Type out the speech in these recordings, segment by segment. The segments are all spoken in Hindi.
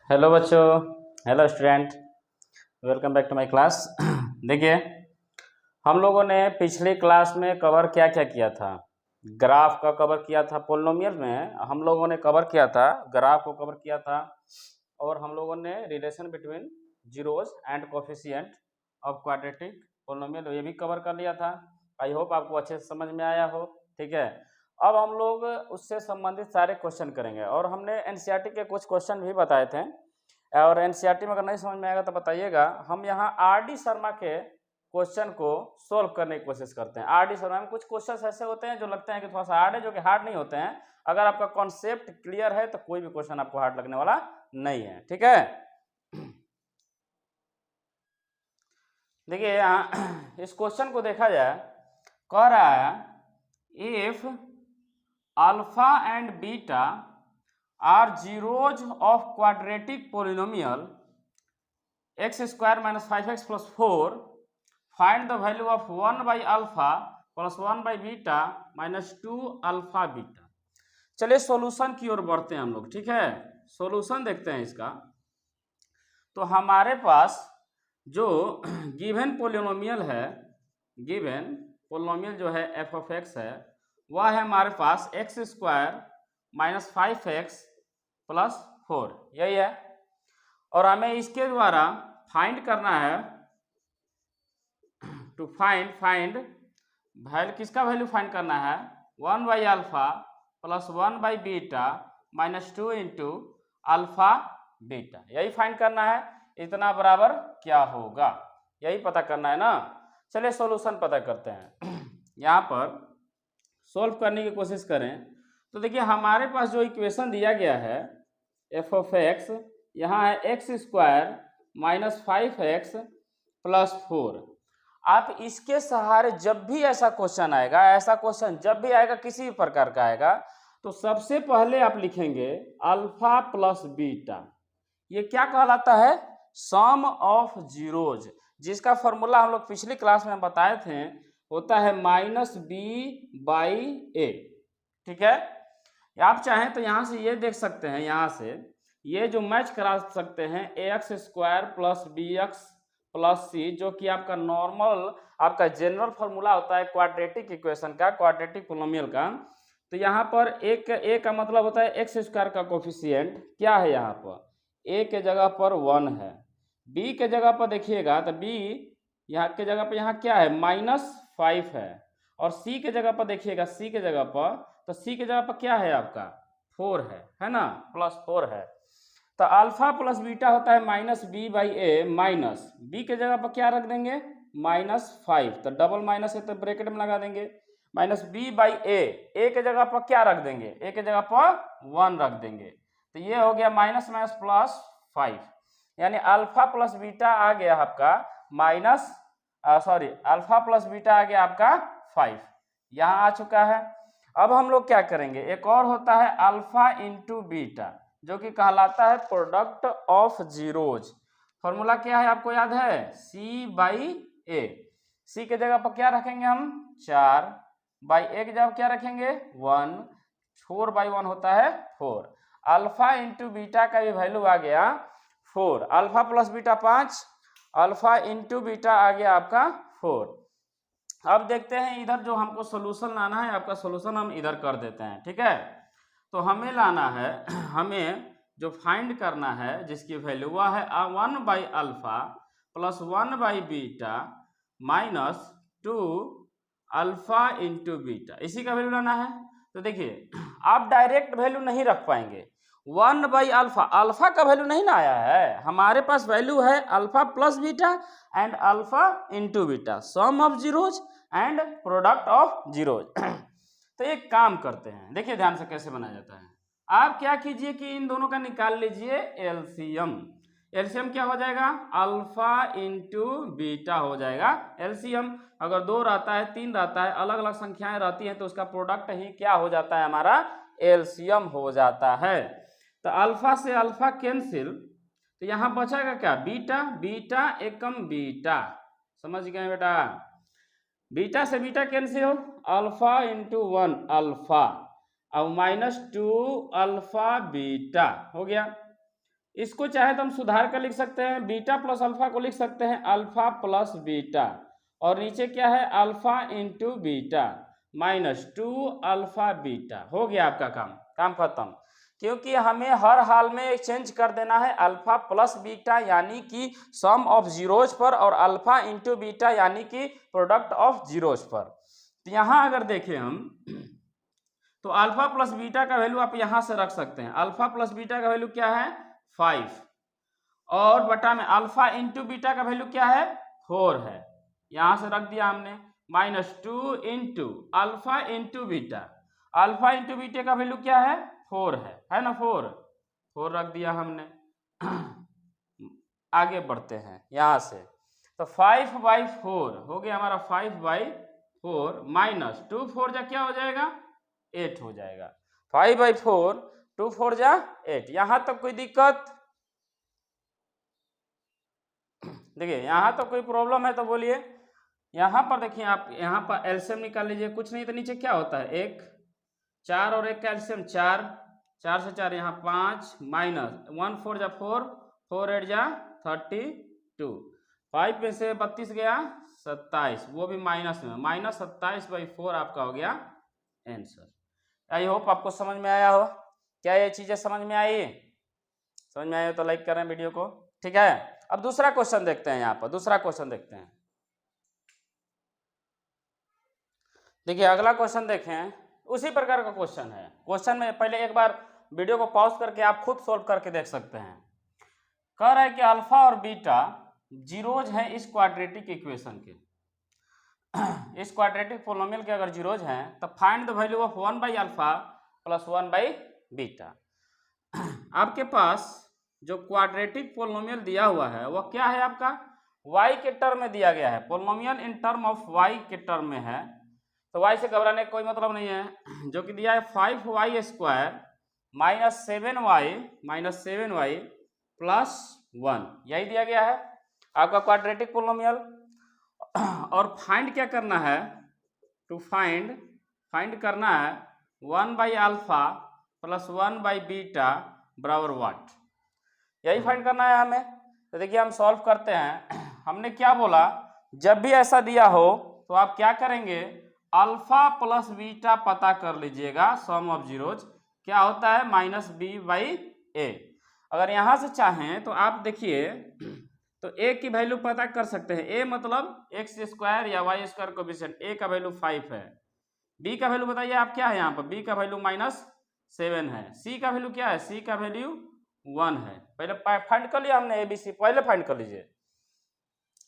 हेलो बच्चों। Hello student. Welcome back to my class. देखिए, हम लोगों ने पिछली क्लास में कवर क्या क्या किया था। ग्राफ का कवर किया था। पोलिनोमियल में हम लोगों ने कवर किया था, ग्राफ को कवर किया था। और हम लोगों ने relation between zeros and coefficient of quadratic polynomial ये भी कवर कर लिया था। आई होप आपको अच्छे से समझ में आया हो। ठीक है, अब हम लोग उससे संबंधित सारे क्वेश्चन करेंगे और हमने एनसीईआरटी के कुछ क्वेश्चन भी बताए थे। और एनसीईआरटी में अगर नहीं समझ में आएगा तो बताइएगा। हम यहाँ आर.डी. शर्मा के क्वेश्चन को सोल्व करने की कोशिश करते हैं। आर.डी. शर्मा में कुछ क्वेश्चन ऐसे होते हैं जो लगते हैं कि थोड़ा सा हार्ड है, जो कि हार्ड नहीं होते हैं। अगर आपका कॉन्सेप्ट क्लियर है तो कोई भी क्वेश्चन आपको हार्ड लगने वाला नहीं है। ठीक है, देखिए यहाँ इस क्वेश्चन को देखा जाए, कह रहा है if alpha and beta are zeros of quadratic polynomial X square minus 5x plus 4, find the value of 1 by alpha plus 1 by beta minus 2 alpha beta. चलिए सॉल्यूशन की ओर बढ़ते हैं हम लोग। ठीक है, सॉल्यूशन देखते हैं इसका। तो हमारे पास जो गिवन पोलिनोमियल है, गिवन पोलिनोमियल जो है एफ ऑफ एक्स है, वह है हमारे पास X square minus 5x plus 4, यही है। और हमें इसके द्वारा फाइंड करना है, टू फाइंड वैल्यू, किसका वैल्यू फाइंड करना है, 1 by alpha plus 1 by beta minus 2 into alpha beta, यही फाइंड करना है। इतना बराबर क्या होगा, यही पता करना है ना। चलिए सॉल्यूशन पता करते हैं। यहाँ पर सॉल्व करने की कोशिश करें तो देखिए हमारे पास जो इक्वेशन दिया गया है एफ ऑफ एक्स, यहाँ है x square minus 5x plus 4। आप इसके सहारे जब भी ऐसा क्वेश्चन आएगा, ऐसा क्वेश्चन जब भी आएगा किसी भी प्रकार का आएगा, तो सबसे पहले आप लिखेंगे अल्फा प्लस बीटा। ये क्या कहलाता है, सम ऑफ जीरोज, जिसका फॉर्मूला हम लोग पिछली क्लास में बताए थे, होता है माइनस बी बाई ए। ठीक है, आप चाहें तो यहाँ से ये देख सकते हैं, यहाँ से ये जो मैच करा सकते हैं A X square plus B X plus C, जो कि आपका नॉर्मल, आपका जनरल फॉर्मूला होता है क्वाड्रेटिक इक्वेशन का, क्वाड्रेटिक पोलिनोमियल का। तो यहाँ पर ए का मतलब होता है एक्स स्क्वायर का कोफिशिएंट क्या है, यहाँ पर ए के जगह पर 1 है, बी के जगह पर देखिएगा तो बी यहाँ के जगह पर यहाँ क्या है, -5 है, और सी के जगह पर देखिएगा, सी के जगह पर, तो सी के जगह पर क्या है आपका 4 है ना, +4 है। तो अल्फा प्लस बीटा होता है minus B by A, minus B के जगह पर क्या रख देंगे, -5, तो डबल माइनस है तो ब्रैकेट में लगा देंगे, माइनस बी बाई ए के जगह पर क्या रख देंगे, ए के जगह पर 1 रख देंगे। तो ये हो गया माइनस माइनस प्लस 5, यानी अल्फा प्लस बीटा आ गया आपका अल्फा प्लस बीटा आ गया आपका 5, यहाँ आ चुका है। अब हम लोग क्या करेंगे, एक और होता है अल्फा इंटू बीटा, जो कि कहलाता है प्रोडक्ट ऑफ जीरोज। फॉर्मूला क्या है आपको याद है, सी बाई ए। सी के जगह पर क्या रखेंगे हम 4, बाई ए की जगह क्या रखेंगे 1, 4 बाई 1 होता है 4। अल्फा इंटू बीटा का भी वैल्यू आ गया 4, alpha plus beta 5, alpha into beta आ गया आपका 4। अब देखते हैं इधर जो हमको सोल्यूशन लाना है, आपका सोल्यूशन हम इधर कर देते हैं। ठीक है, तो हमें लाना है, हमें जो फाइंड करना है जिसकी वैल्यू वह है 1 by alpha plus 1 by beta minus 2 alpha into beta, इसी का वैल्यू लाना है। तो देखिए आप डायरेक्ट वैल्यू नहीं रख पाएंगे, 1 बाई अल्फा, अल्फा का वैल्यू नहीं ना आया है, हमारे पास वैल्यू है alpha plus beta and alpha into beta, sum of zeros and product of zeros. तो एक काम करते हैं, देखिए ध्यान से कैसे बनाया जाता है। आप क्या कीजिए कि इन दोनों का निकाल लीजिए एलसीएम। एलसीएम क्या हो जाएगा, अल्फा इंटू बीटा हो जाएगा एलसीएम। अगर 2 रहता है, 3 रहता है, अलग अलग संख्याएं रहती हैं, तो उसका प्रोडक्ट ही क्या हो जाता है, हमारा एलसीएम हो जाता है। तो अल्फा से अल्फा कैंसिल, तो यहाँ बचेगा क्या, बीटा, बीटा एकम बीटा, समझ गए बेटा, बीटा से बीटा कैंसिल हो, अल्फा इंटू 1 अल्फा, अब -2 अल्फा बीटा हो गया। इसको चाहे तो हम सुधार कर लिख सकते हैं, बीटा प्लस अल्फा को लिख सकते हैं अल्फा प्लस बीटा, और नीचे क्या है alpha into beta minus 2 alpha beta. हो गया आपका काम खत्म, क्योंकि हमें हर हाल में चेंज कर देना है अल्फा प्लस बीटा यानी कि सम ऑफ जीरोज पर, और अल्फा इंटू बीटा यानी कि प्रोडक्ट ऑफ जीरोज पर। तो यहाँ अगर देखें हम तो अल्फा प्लस बीटा का वैल्यू आप यहाँ से रख सकते हैं। अल्फा प्लस बीटा का वैल्यू क्या है 5, और बटा में अल्फा इंटू बीटा का वैल्यू क्या है 4 है, यहाँ से रख दिया हमने minus 2 into alpha into beta. Alpha into beta का वैल्यू क्या है 4 है ना, 4 रख दिया हमने। आगे बढ़ते हैं यहाँ से, तो 5/4 हो गया हमारा 5/4 माइनस 2 4 जा क्या हो जाएगा 8 हो जाएगा। 5/4 2 4 जा 8। यहाँ तक कोई दिक्कत? देखिए यहाँ तो कोई प्रॉब्लम है तो बोलिए। यहाँ पर देखिए आप यहाँ पर एलसीएम निकाल लीजिए, कुछ नहीं तो नीचे क्या होता है 1 4 और 1 का एलसीएम 4, 4 से 4 यहाँ 5 माइनस 1 4 जा 4, 4 8 जा 32, 5 में से 32 गया 27, वो भी माइनस में, माइनस 27/4 आपका हो गया आंसर। आई होप आपको समझ में आया हो। क्या ये चीजें समझ में आई? समझ में आई हो तो लाइक करें वीडियो को, ठीक है। अब दूसरा क्वेश्चन देखते हैं, यहाँ पर दूसरा क्वेश्चन देखते हैं। देखिए अगला क्वेश्चन देखें, उसी प्रकार का क्वेश्चन है। क्वेश्चन में पहले एक बार वीडियो को पॉज करके आप खुद सोल्व करके देख सकते हैं। कह रहा है कि अल्फा और बीटा जीरोज हैं इस क्वाड्रेटिक इक्वेशन के। इस क्वाड्रेटिक पोलिनोमियल के अगर जीरोज हैं तो फाइंड द वैल्यू ऑफ 1/अल्फा प्लस 1/बीटा। आपके पास जो क्वाड्रेटिक पोलिनोमियल दिया हुआ है वह क्या है आपका y के टर्म में दिया गया है। Polynomial in term of y के टर्म में है, तो y से घबराने का कोई मतलब नहीं है। जो कि दिया है 5y² माइनस 7y प्लस 1, यही दिया गया है आपका क्वाड्रेटिक पोलिनोमियल। और फाइंड क्या करना है, टू फाइंड करना है 1/अल्फा प्लस 1/बीटा बराबर व्हाट, यही फाइंड करना है हमें। तो देखिए हम सॉल्व करते हैं। हमने क्या बोला, जब भी ऐसा दिया हो तो आप क्या करेंगे अल्फा प्लस बीटा पता कर लीजिएगा, सम ऑफ जीरोज क्या होता है -b/a। अगर यहाँ से चाहें तो आप देखिए तो a की वैल्यू पता कर सकते हैं। a मतलब x² या y² कोएफिशिएंट, a का वैल्यू 5 है। b का वैल्यू बताइए आप क्या है यहाँ पर, b का वैल्यू -7 है। c का वैल्यू क्या है, c का वैल्यू 1 है। पहले फाइंड कर लिया हमने ABC, पहले फाइंड कर लीजिए।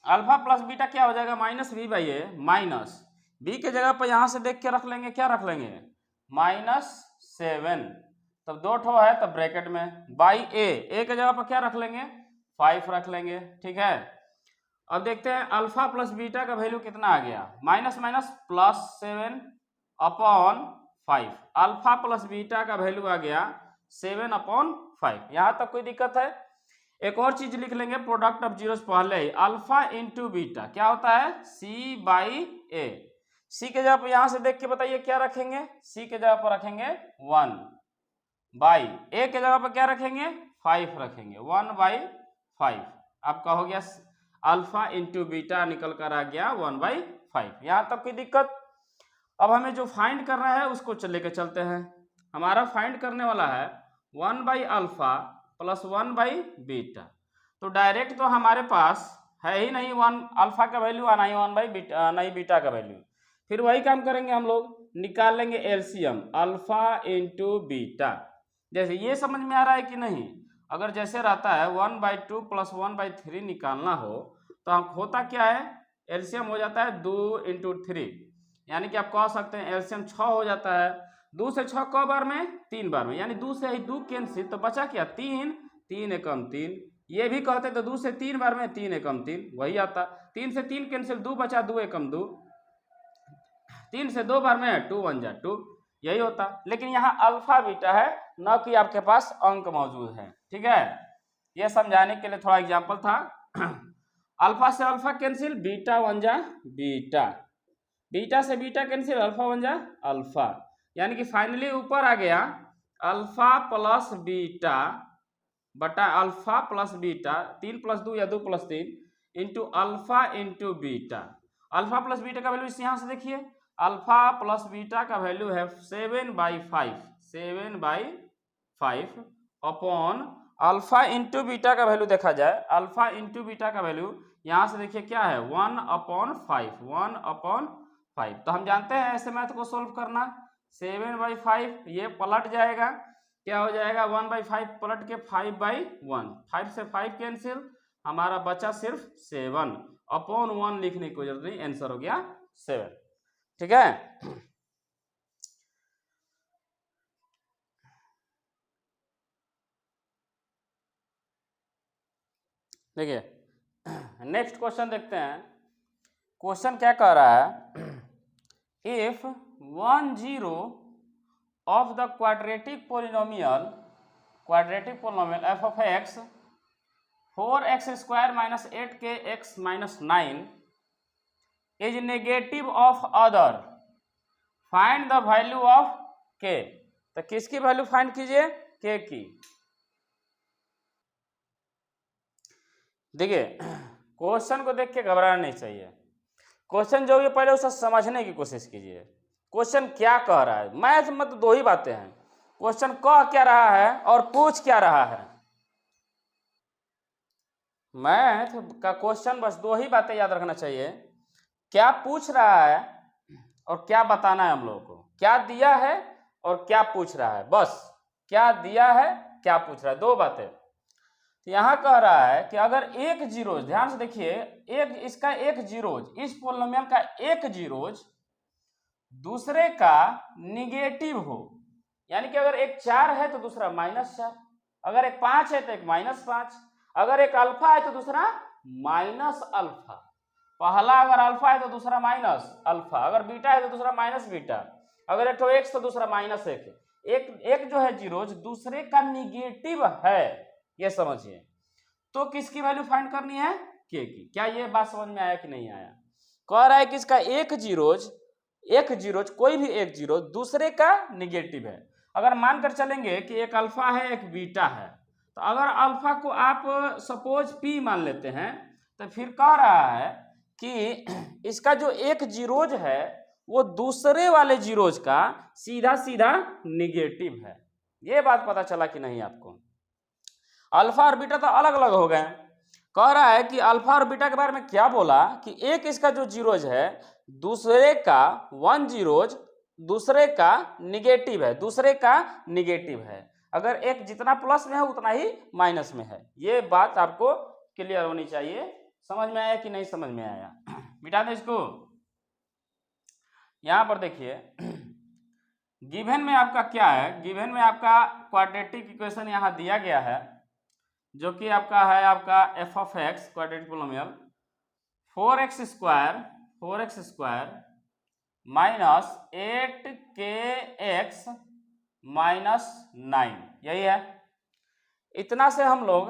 अल्फा प्लस बीटा क्या हो जाएगा -b/a, माइनस b के जगह पर यहाँ से देख के रख लेंगे, क्या रख लेंगे -7, तब 2 ठो है तब ब्रैकेट में बाई a के जगह पर क्या रख लेंगे 5 रख लेंगे, ठीक है। अब देखते हैं अल्फा प्लस बीटा का वैल्यू कितना आ गया, माइनस +7/5। अल्फा प्लस बीटा का वैल्यू आ गया 7/5। यहाँ तक कोई दिक्कत है? एक और चीज लिख लेंगे प्रोडक्ट ऑफ जीरोस पहले ही, अल्फा इंटू बीटा क्या होता है c/a। c के जगह पर यहाँ से देख के बताइए क्या रखेंगे, c के जगह पर रखेंगे 1 बाई a के जगह पर क्या रखेंगे 5 रखेंगे, 1/5 आपका हो गया अल्फा इंटू बीटा निकल कर आ गया 1/5। यहाँ तक कोई दिक्कत? अब हमें जो फाइंड करना है उसको लेके चलते हैं। हमारा फाइंड करने वाला है 1/अल्फा प्लस 1/बीटा। तो डायरेक्ट तो हमारे पास है ही नहीं 1 अल्फा का वैल्यू आना ही 1/बीटा, नहीं बीटा का वैल्यू। फिर वही काम करेंगे हम लोग, निकाल लेंगे एलसीएम अल्फा इंटू बीटा। जैसे ये समझ में आ रहा है कि नहीं? अगर जैसे रहता है 1/2 प्लस 1/3 निकालना हो तो हम होता क्या है, एलसीएम हो जाता है 2 × 3, यानी कि आप कह सकते हैं एलसीएम 6 हो जाता है। 2 से 6 क बार में 3 बार में, यानी 2 से ही 2 कैंसिल, तो बचा क्या 3, 3 एकम 3। ये भी कहते तो 2 से 3 बार में 3 एकम 3 वही आता। 3 से 3 कैंसिल, 2 बचा 2 एकम 2, 3 से 2 बार में 2 1 जा 2, यही होता। लेकिन यहाँ अल्फा बीटा है, न कि आपके पास अंक मौजूद है, ठीक है। ये समझाने के लिए थोड़ा एग्जाम्पल था। अल्फा से अल्फा कैंसिल, बीटा 1 जा बीटा, बीटा से बीटा कैंसिल, अल्फा 1 जा अल्फा, यानी कि फाइनली ऊपर आ गया अल्फा प्लस बीटा बटा अल्फा प्लस बीटा, 3 + 2 या 2 + 3 into alpha into beta. Alpha plus beta का वैल्यू इस यहाँ से देखिए, अल्फा प्लस बीटा का वैल्यू है 7/5, 7/5 अपॉन अल्फा इंटू बीटा का वैल्यू देखा जाए, अल्फा इंटू बीटा का वैल्यू यहाँ से देखिए क्या है 1/5, 1/5। तो हम जानते हैं ऐसे मैथ को सोल्व करना, 7/5 ये पलट जाएगा, क्या हो जाएगा 1/5 पलट के 5/1, 5 से 5 कैंसिल, हमारा बचा सिर्फ 7/1 लिखने की कोई जरूरत नहीं, आंसर हो गया 7। ठीक है, देखिए नेक्स्ट क्वेश्चन देखते हैं। क्वेश्चन क्या कह रहा है, if 1 0 of the quadratic polynomial f of x 4x square minus 8kx minus 9 is negative of other, find the value of k। तो किसकी वैल्यू फाइंड कीजिए, k की। देखिए क्वेश्चन को देख के घबराना नहीं चाहिए, क्वेश्चन जो ये पहले उसे समझने की कोशिश कीजिए, क्वेश्चन क्या कह रहा है। मैथ में तो दो ही बातें हैं, क्वेश्चन कह क्या रहा है और पूछ क्या रहा है। मैथ का क्वेश्चन बस दो ही बातें याद रखना चाहिए, क्या पूछ रहा है और क्या बताना है हम लोगों को, क्या दिया है और क्या पूछ रहा है, बस क्या दिया है क्या पूछ रहा है, दो बातें। यहां कह रहा है कि अगर एक जीरोज, ध्यान से देखिए, इसका एक जीरोज, इस पोलिनोमियल का एक जीरोज दूसरे का निगेटिव हो, यानी कि अगर एक 4 है तो दूसरा -4, अगर एक 5 है तो एक -5, अगर एक अल्फा है तो दूसरा माइनस अल्फा, पहला अगर अल्फा है तो दूसरा माइनस अल्फा, अगर बीटा है तो दूसरा माइनस बीटा, अगर एक तो एक्स तो दूसरा -1, एक जो है जीरोज दूसरे का निगेटिव है, ये समझिए। तो किसकी वैल्यू फाइंड करनी है, के की। क्या ये बात समझ में आया कि नहीं आया। कह रहा है कि इसका एक जीरोज कोई भी एक जीरो दूसरे का निगेटिव है। अगर मानकर चलेंगे कि एक अल्फा है एक बीटा है, तो अगर अल्फा को आप सपोज पी मान लेते हैं, तो फिर कह रहा है कि इसका जो एक जीरोज है वो दूसरे वाले जीरोज का सीधा सीधा निगेटिव है। ये बात पता चला कि नहीं आपको। अल्फा और बीटा तो अलग अलग हो गए। कह रहा है कि अल्फा और बीटा के बारे में क्या बोला कि एक इसका जो जीरोज है दूसरे का 1 जीरोज दूसरे का निगेटिव है, दूसरे का निगेटिव है, अगर एक जितना प्लस में है उतना ही माइनस में है। ये बात आपको क्लियर होनी चाहिए। समझ में आया कि नहीं समझ में आया। मिटा दे इसको। यहां पर देखिए गिवन में आपका क्या है, गिवन में आपका क्वाड्रेटिक इक्वेशन यहां दिया गया है, जो कि आपका है आपका F of x quadratic polynomial 4x square minus 8kx minus 9, यही है। इतना से हम लोग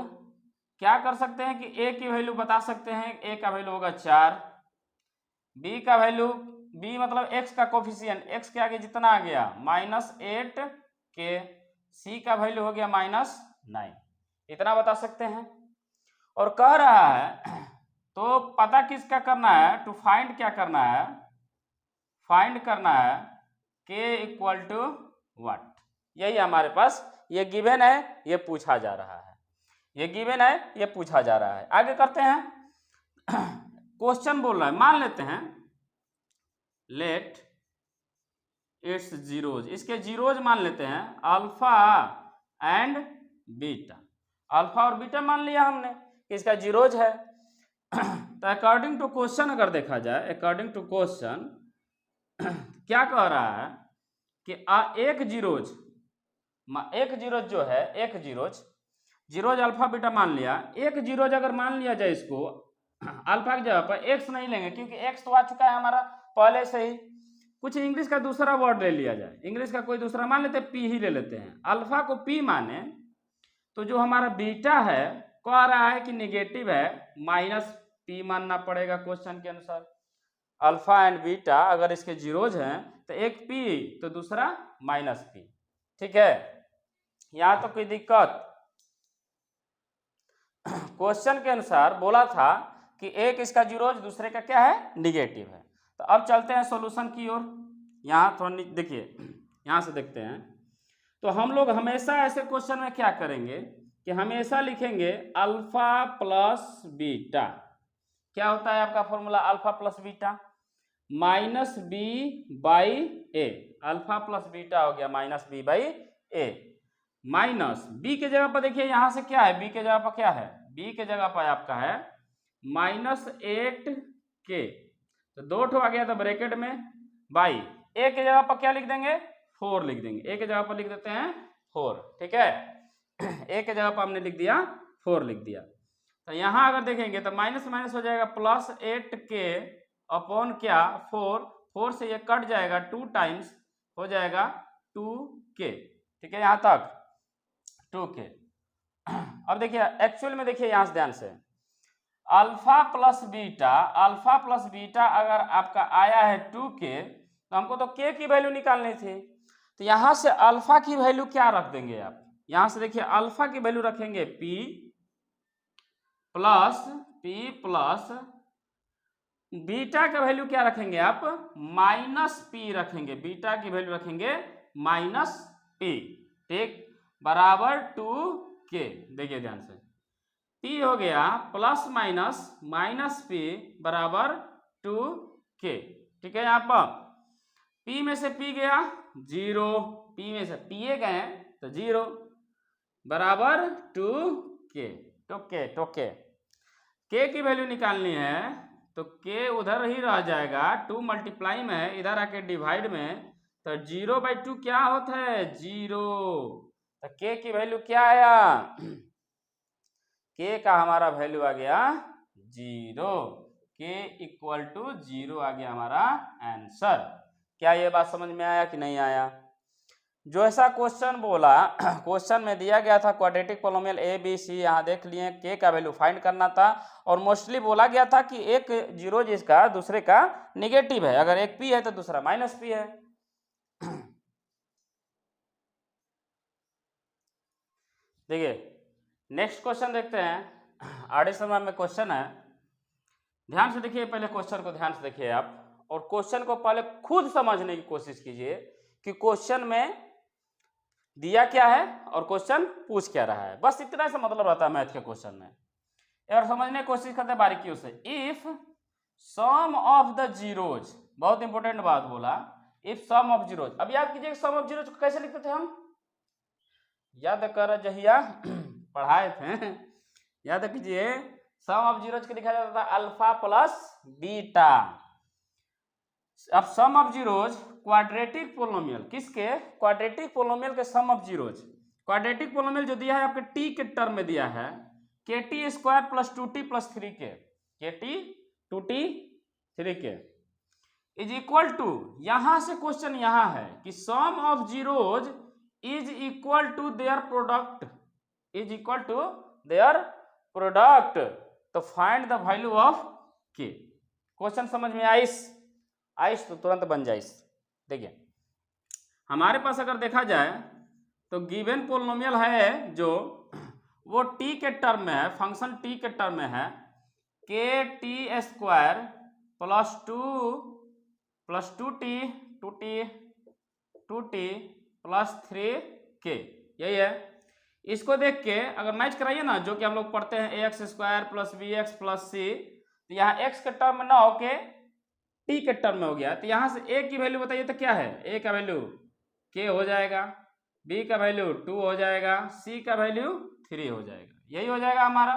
क्या कर सकते हैं कि a की वैल्यू बता सकते हैं। a का वैल्यू होगा 4, b का वैल्यू, b मतलब x का कोफिशिएंट, x के आगे जितना आ गया -8k, c का वैल्यू हो गया -9, इतना बता सकते हैं। और कह रहा है तो पता किसका करना है, टू फाइंड क्या करना है, फाइंड करना है k इक्वल टू व्हाट। यही हमारे पास ये गिवन है, ये पूछा जा रहा है, ये गिवन है, ये पूछा जा रहा है। आगे करते हैं। क्वेश्चन बोल रहा है, मान लेते हैं लेट इट्स जीरोज, इसके जीरोज मान लेते हैं अल्फा एंड बीटा। अल्फा और बीटा मान लिया हमने, इसका जीरोज है। तो अकॉर्डिंग टू क्वेश्चन अगर देखा जाए, अकॉर्डिंग टू क्वेश्चन क्या कह रहा है कि एक जीरोज जो है, एक जीरोज अल्फा बीटा मान लिया, एक जीरोज अगर मान लिया जाए इसको अल्फा की जगह पर एक्स नहीं लेंगे, क्योंकि एक्स तो आ चुका है हमारा पहले से ही। कुछ इंग्लिश का दूसरा वर्ड ले लिया जाए, इंग्लिश का कोई दूसरा मान लेते, पी ही ले लेते हैं। अल्फा को पी माने तो जो हमारा बीटा है कह रहा है कि निगेटिव है, -p मानना पड़ेगा क्वेश्चन के अनुसार। अल्फा एंड बीटा अगर इसके जीरोज हैं तो एक p तो दूसरा -p। ठीक है, यहां तो कोई दिक्कत क्वेश्चन के अनुसार बोला था कि एक इसका जीरो दूसरे का क्या है, निगेटिव है। तो अब चलते हैं सॉल्यूशन की ओर। यहाँ थोड़ा देखिए, यहाँ से देखते हैं। तो हम लोग हमेशा ऐसे क्वेश्चन में क्या करेंगे कि हमेशा लिखेंगे अल्फा प्लस बीटा। क्या होता है आपका formula alpha plus beta, minus B by A. Alpha plus beta हो गया minus B by A. Minus B के जगह पर देखिए यहाँ से क्या है, बी के जगह पर क्या है, बी के जगह पर आपका है -8k। तो 2 ठो आ गया था ब्रैकेट में, बाई ए के जगह पर क्या लिख देंगे, 4 लिख देंगे। ए के जगह पर लिख देते हैं 4, ठीक है। ए के जगह पर हमने लिख दिया 4 लिख दिया। तो यहाँ अगर देखेंगे तो माइनस माइनस हो जाएगा +8k अपॉन क्या 4 से ये कट जाएगा, 2 टाइम्स हो जाएगा 2k, ठीक है, यहाँ तक 2k। अब देखिए एक्चुअल में देखिए यहाँ से ध्यान से, अल्फा प्लस बीटा अगर आपका आया है 2k, तो हमको तो k की वैल्यू निकालनी थी। तो यहाँ से अल्फा की वैल्यू क्या रख देंगे आप, यहाँ से देखिए अल्फा की वैल्यू रखेंगे p प्लस बीटा का वैल्यू क्या रखेंगे आप, -p रखेंगे। बीटा की वैल्यू रखेंगे -p, ठीक, बराबर 2k। देखिए ध्यान से, p हो गया प्लस माइनस p बराबर 2k, ठीक है। यहाँ पर p में से p गया 0, p में से p गए तो 0 बराबर 2k। टोके k की वैल्यू निकालनी है तो k उधर ही रह जाएगा, 2 मल्टीप्लाई में इधर आके डिवाइड में, तो 0/2 क्या होता है, 0। तो k की वैल्यू क्या आया, k का हमारा वैल्यू आ गया 0। k = 0 आ गया हमारा आंसर। क्या ये बात समझ में आया कि नहीं आया। जो ऐसा क्वेश्चन बोला, क्वेश्चन में दिया गया था quadratic polynomial A B C, यहाँ देख लिए के का वैल्यू फाइंड करना था, और मोस्टली बोला गया था कि एक जीरो जिसका दूसरे का निगेटिव है, अगर एक पी है तो दूसरा -p है। देखिए नेक्स्ट क्वेश्चन देखते हैं। आड़े में क्वेश्चन है, ध्यान से देखिए, पहले क्वेश्चन को ध्यान से देखिए आप, और क्वेश्चन को पहले खुद समझने की कोशिश कीजिए कि क्वेश्चन में दिया क्या है और क्वेश्चन पूछ क्या रहा है। बस इतना सा मतलब रहता है मैथ के क्वेश्चन में, और समझने की कोशिश करते हैं बारीकियों से। If sum of the zeros, बहुत इंपॉर्टेंट बात बोला, इफ सम ऑफ जीरोज। अब याद कीजिए सम ऑफ जीरोज को कैसे लिखते थे हम, याद कर जहिया पढ़ाए थे, याद कीजिए सम ऑफ जीरोज को लिखा जाता था अल्फा प्लस बीटा। अब सम ऑफ जीरोज क्वाड्रेटिक पोलिनोमियल, किसके, क्वाड्रेटिक पोलिनोमियल के सम ऑफ जीरोज। क्वाड्रेटिक पोलिनोमियल जो दिया है आपके टी के टर्म में दिया है, kt² + 2t + 3k, kt 2t 3k is equal to, यहां से क्वेश्चन यहां है कि sum of zeros is equal to their product, is equal to their product. तो find the value of k। Question समझ में आइस तो तुरंत बन जाइस। देखिए हमारे पास अगर देखा जाए तो गिवन पोलिनोमियल है जो वो t के टर्म में है, फंक्शन t के टर्म में है, kt² + 2t + 3k, यही है। इसको देख के अगर मैच कराइए ना, जो कि हम लोग पढ़ते हैं ax² + bx + c, तो यहाँ x के टर्म में ना होके t के टर्म में हो गया। तो यहाँ से a की वैल्यू बताइए तो क्या है, a का वैल्यू k हो जाएगा, b का वैल्यू 2 हो जाएगा, c का वैल्यू 3 हो जाएगा, यही हो जाएगा हमारा।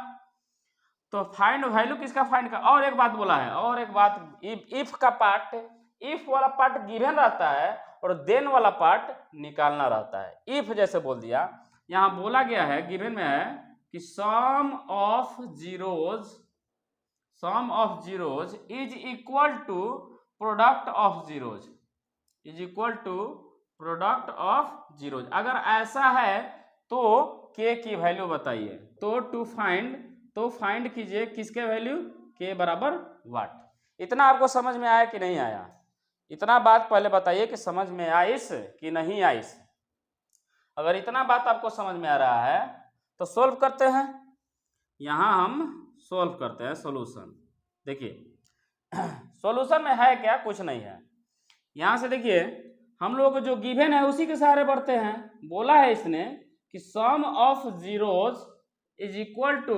तो फाइंड वैल्यू किसका फाइंड का। और एक बात बोला है, और एक बात, इफ का पार्ट, इफ वाला पार्ट गिवन रहता है और देन वाला पार्ट निकालना रहता है। इफ जैसे बोल दिया, यहाँ बोला गया है गिवन में है कि sum of zeros is equal to product of zeros, is equal to product of zeros. अगर ऐसा है तो k की वैल्यू बताइए। तो फाइंड कीजिए किसके वैल्यू, k बराबर व्हाट। इतना आपको समझ में आया कि नहीं आया, इतना बात पहले बताइए कि समझ में आइस कि नहीं आइस। अगर इतना बात आपको समझ में आ रहा है तो सोल्व करते हैं। यहाँ हम सोल्व करते हैं सॉल्यूशन। देखिए सॉल्यूशन में है क्या, कुछ नहीं है। यहाँ से देखिए हम लोग जो गिवन है उसी के सहारे बढ़ते हैं। बोला है इसने कि sum of zeros is equal to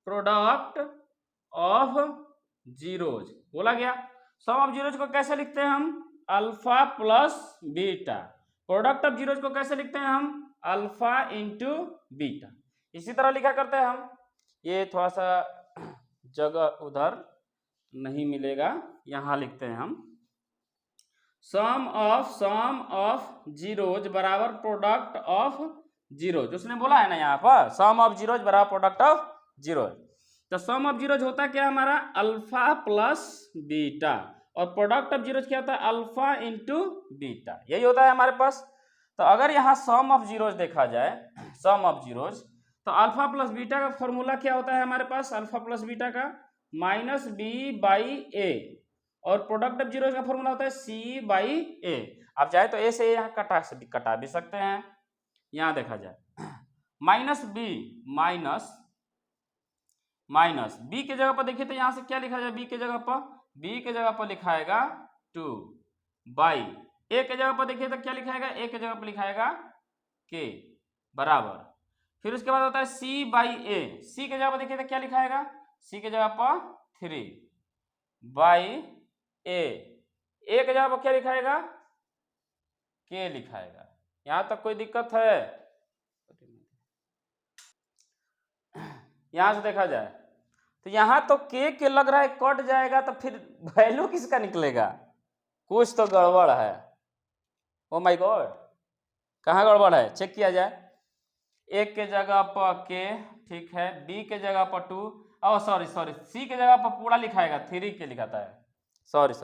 product of zeros. बोला गया सम ऑफ जीरोज को कैसे लिखते हैं हम, alpha plus beta. Product of zeros को कैसे लिखते हैं हम, अल्फा इंटू बीटा। इसी तरह लिखा करते हैं हम। ये थोड़ा सा जगह उधर नहीं मिलेगा, यहाँ लिखते हैं हम सम ऑफ जीरोज बराबर प्रोडक्ट ऑफ जीरोज। उसने बोला है ना यहाँ पर सम ऑफ जीरोज बराबर प्रोडक्ट ऑफ जीरोज। तो सम ऑफ जीरोज होता क्या हमारा, अल्फा प्लस बीटा, और प्रोडक्ट ऑफ जीरोज क्या होता है, अल्फा इंटू बीटा। यही होता है हमारे पास। तो अगर यहाँ सम ऑफ जीरोज देखा जाए, सम ऑफ जीरोज, तो अल्फा प्लस बीटा का फॉर्मूला क्या होता है हमारे पास, अल्फा प्लस बीटा का माइनस बी बाई ए, और प्रोडक्ट ऑफ जीरोज का फॉर्मूला होता है सी बाई ए। आप चाहे तो ए से यहाँ कटा भी सकते हैं। यहाँ देखा जाए माइनस बी माइनस बी के जगह पर देखिए तो यहाँ से क्या लिखा जाए, बी के जगह पर लिखाएगा 2 बाई ए के जगह पर देखिए तो क्या लिखाएगा, ए के जगह पर लिखाएगा के बराबर, फिर उसके बाद होता है सी बाई ए। सी के जगह पर देखिए तो क्या लिखाएगा, सी के जगह पर 3 बाई ए के जगह पर क्या लिखाएगा, के लिखाएगा। यहाँ तक कोई दिक्कत है? यहाँ से देखा जाए तो यहाँ तो के लग रहा है कट जाएगा, तो फिर वैल्यू किसका निकलेगा, कुछ तो गड़बड़ है। ओ माय गॉड, कहाँ गड़बड़ है, चेक किया जाए। एक के जगह पर के, ठीक है, बी के जगह पर 2, और सॉरी सी के जगह पर पूरा लिखाएगा 3 के लिखाता है, सॉरी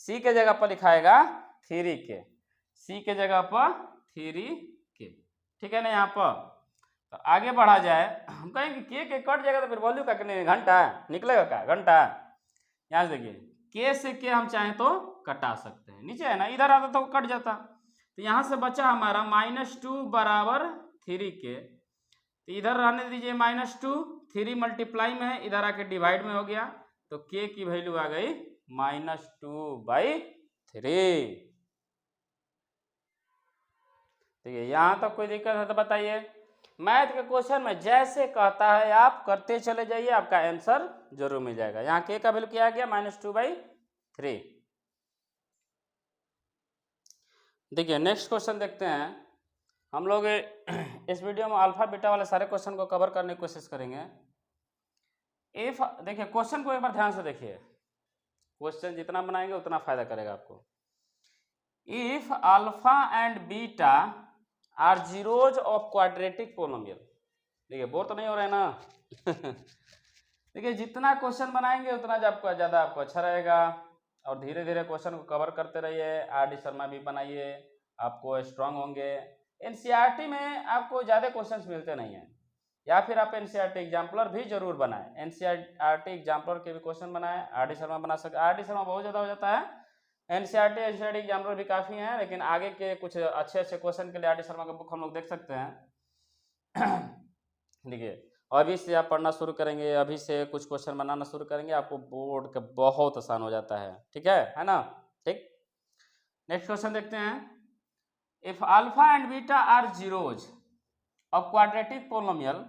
सी के जगह पर लिखाएगा 3 के, सी के जगह पर 3 के, ठीक है ना। यहाँ पर तो आगे बढ़ा जाए, हम कहेंगे के कट जाएगा तो फिर वैल्यू का कितने घंटा निकलेगा, क्या घंटा। यहाँ से देखिए के से के हम चाहें तो कटा सकते हैं, नीचे है ना, इधर आता तो कट जाता। तो यहाँ से बचा हमारा -2 बराबर 3 के, तो इधर रहने दीजिए -2, 3 मल्टीप्लाई में है, इधर आके डिवाइड में हो गया, तो के की वैल्यू आ गई -2/3। ठीक है, यहाँ तक कोई दिक्कत है तो बताइए। मैथ के क्वेश्चन में जैसे कहता है आप करते चले जाइए, आपका आंसर जरूर मिल जाएगा। यहाँ के का वैल्यू क्या आ गया, -2/3। देखिए नेक्स्ट क्वेश्चन देखते हैं। हम लोग इस वीडियो में अल्फा बीटा वाले सारे क्वेश्चन को कवर करने की कोशिश करेंगे। इफ देखिए क्वेश्चन को एक बार ध्यान से देखिए, क्वेश्चन जितना बनाएंगे उतना फायदा करेगा आपको। If alpha and beta are zeros of quadratic polynomial. देखिए बोर तो नहीं हो रहे हैं ना देखिए जितना क्वेश्चन बनाएंगे उतना ज़्यादा आपको अच्छा रहेगा, और धीरे धीरे क्वेश्चन को कवर करते रहिए। आर डी शर्मा भी बनाइए, आपको स्ट्रांग होंगे। एनसीईआरटी में आपको ज़्यादा क्वेश्चंस मिलते नहीं हैं, या फिर आप एनसीईआरटी एग्जाम्पलर भी जरूर बनाएं। एनसीईआरटी एग्जाम्पलर के भी क्वेश्चन बनाएं, आर डी शर्मा बना सकते। आर डी शर्मा बहुत ज़्यादा हो जाता है, एनसीईआरटी एग्जाम्पलर भी काफ़ी हैं, लेकिन आगे के कुछ अच्छे क्वेश्चन के लिए आर डी शर्मा का बुक हम लोग देख सकते हैं देखिए अभी से आप पढ़ना शुरू करेंगे, अभी से कुछ क्वेश्चन बनाना शुरू करेंगे, आपको बोर्ड का बहुत आसान हो जाता है। ठीक है ना। ठीक, नेक्स्ट क्वेश्चन देखते हैं। If alpha and beta are zeros of quadratic polynomial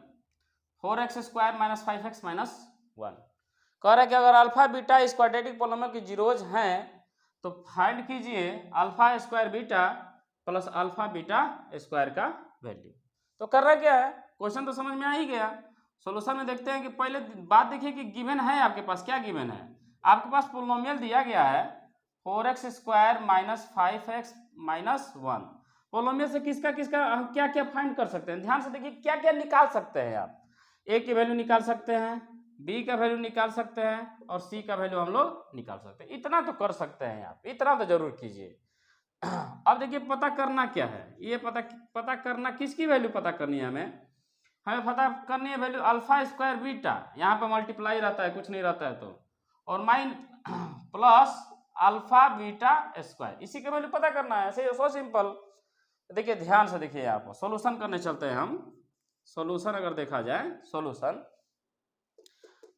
4x² - 5x - 1। कह रहा है कि अगर अल्फा बीटा इस क्वाड्रेटिक पोलिनोमियल की जीरोज हैं तो फाइंड कीजिए alpha square beta plus alpha beta square का वैल्यू। तो कर रहा क्या है, क्वेश्चन तो समझ में आ ही गया। सॉल्यूशन में देखते हैं कि पहले बात देखिए कि गिवन है आपके पास, क्या गिवन है आपके पास, पोलिनोमियल दिया गया है 4x² - 5x - 1। पोलिनोमियल से किसका हम क्या क्या फाइंड कर सकते हैं, ध्यान से देखिए क्या क्या निकाल सकते हैं आप। ए की वैल्यू निकाल सकते हैं, बी का वैल्यू निकाल सकते हैं, और सी का वैल्यू हम लोग निकाल सकते हैं। इतना तो कर सकते हैं आप, इतना तो जरूर कीजिए। अब देखिए पता करना क्या है, ये पता करना किसकी वैल्यू पता करनी है, हमें पता करनी है वैल्यू अल्फा स्क्वायर बीटा। यहाँ पे मल्टीप्लाई रहता है, कुछ नहीं रहता है तो, और प्लस अल्फा बीटा स्क्वायर, इसी का वैल्यू पता करना है। So simple. देखिए ध्यान से देखिए, यहाँ पर सोल्यूशन करने चलते हैं हम। सोल्यूशन अगर देखा जाए, सोल्यूशन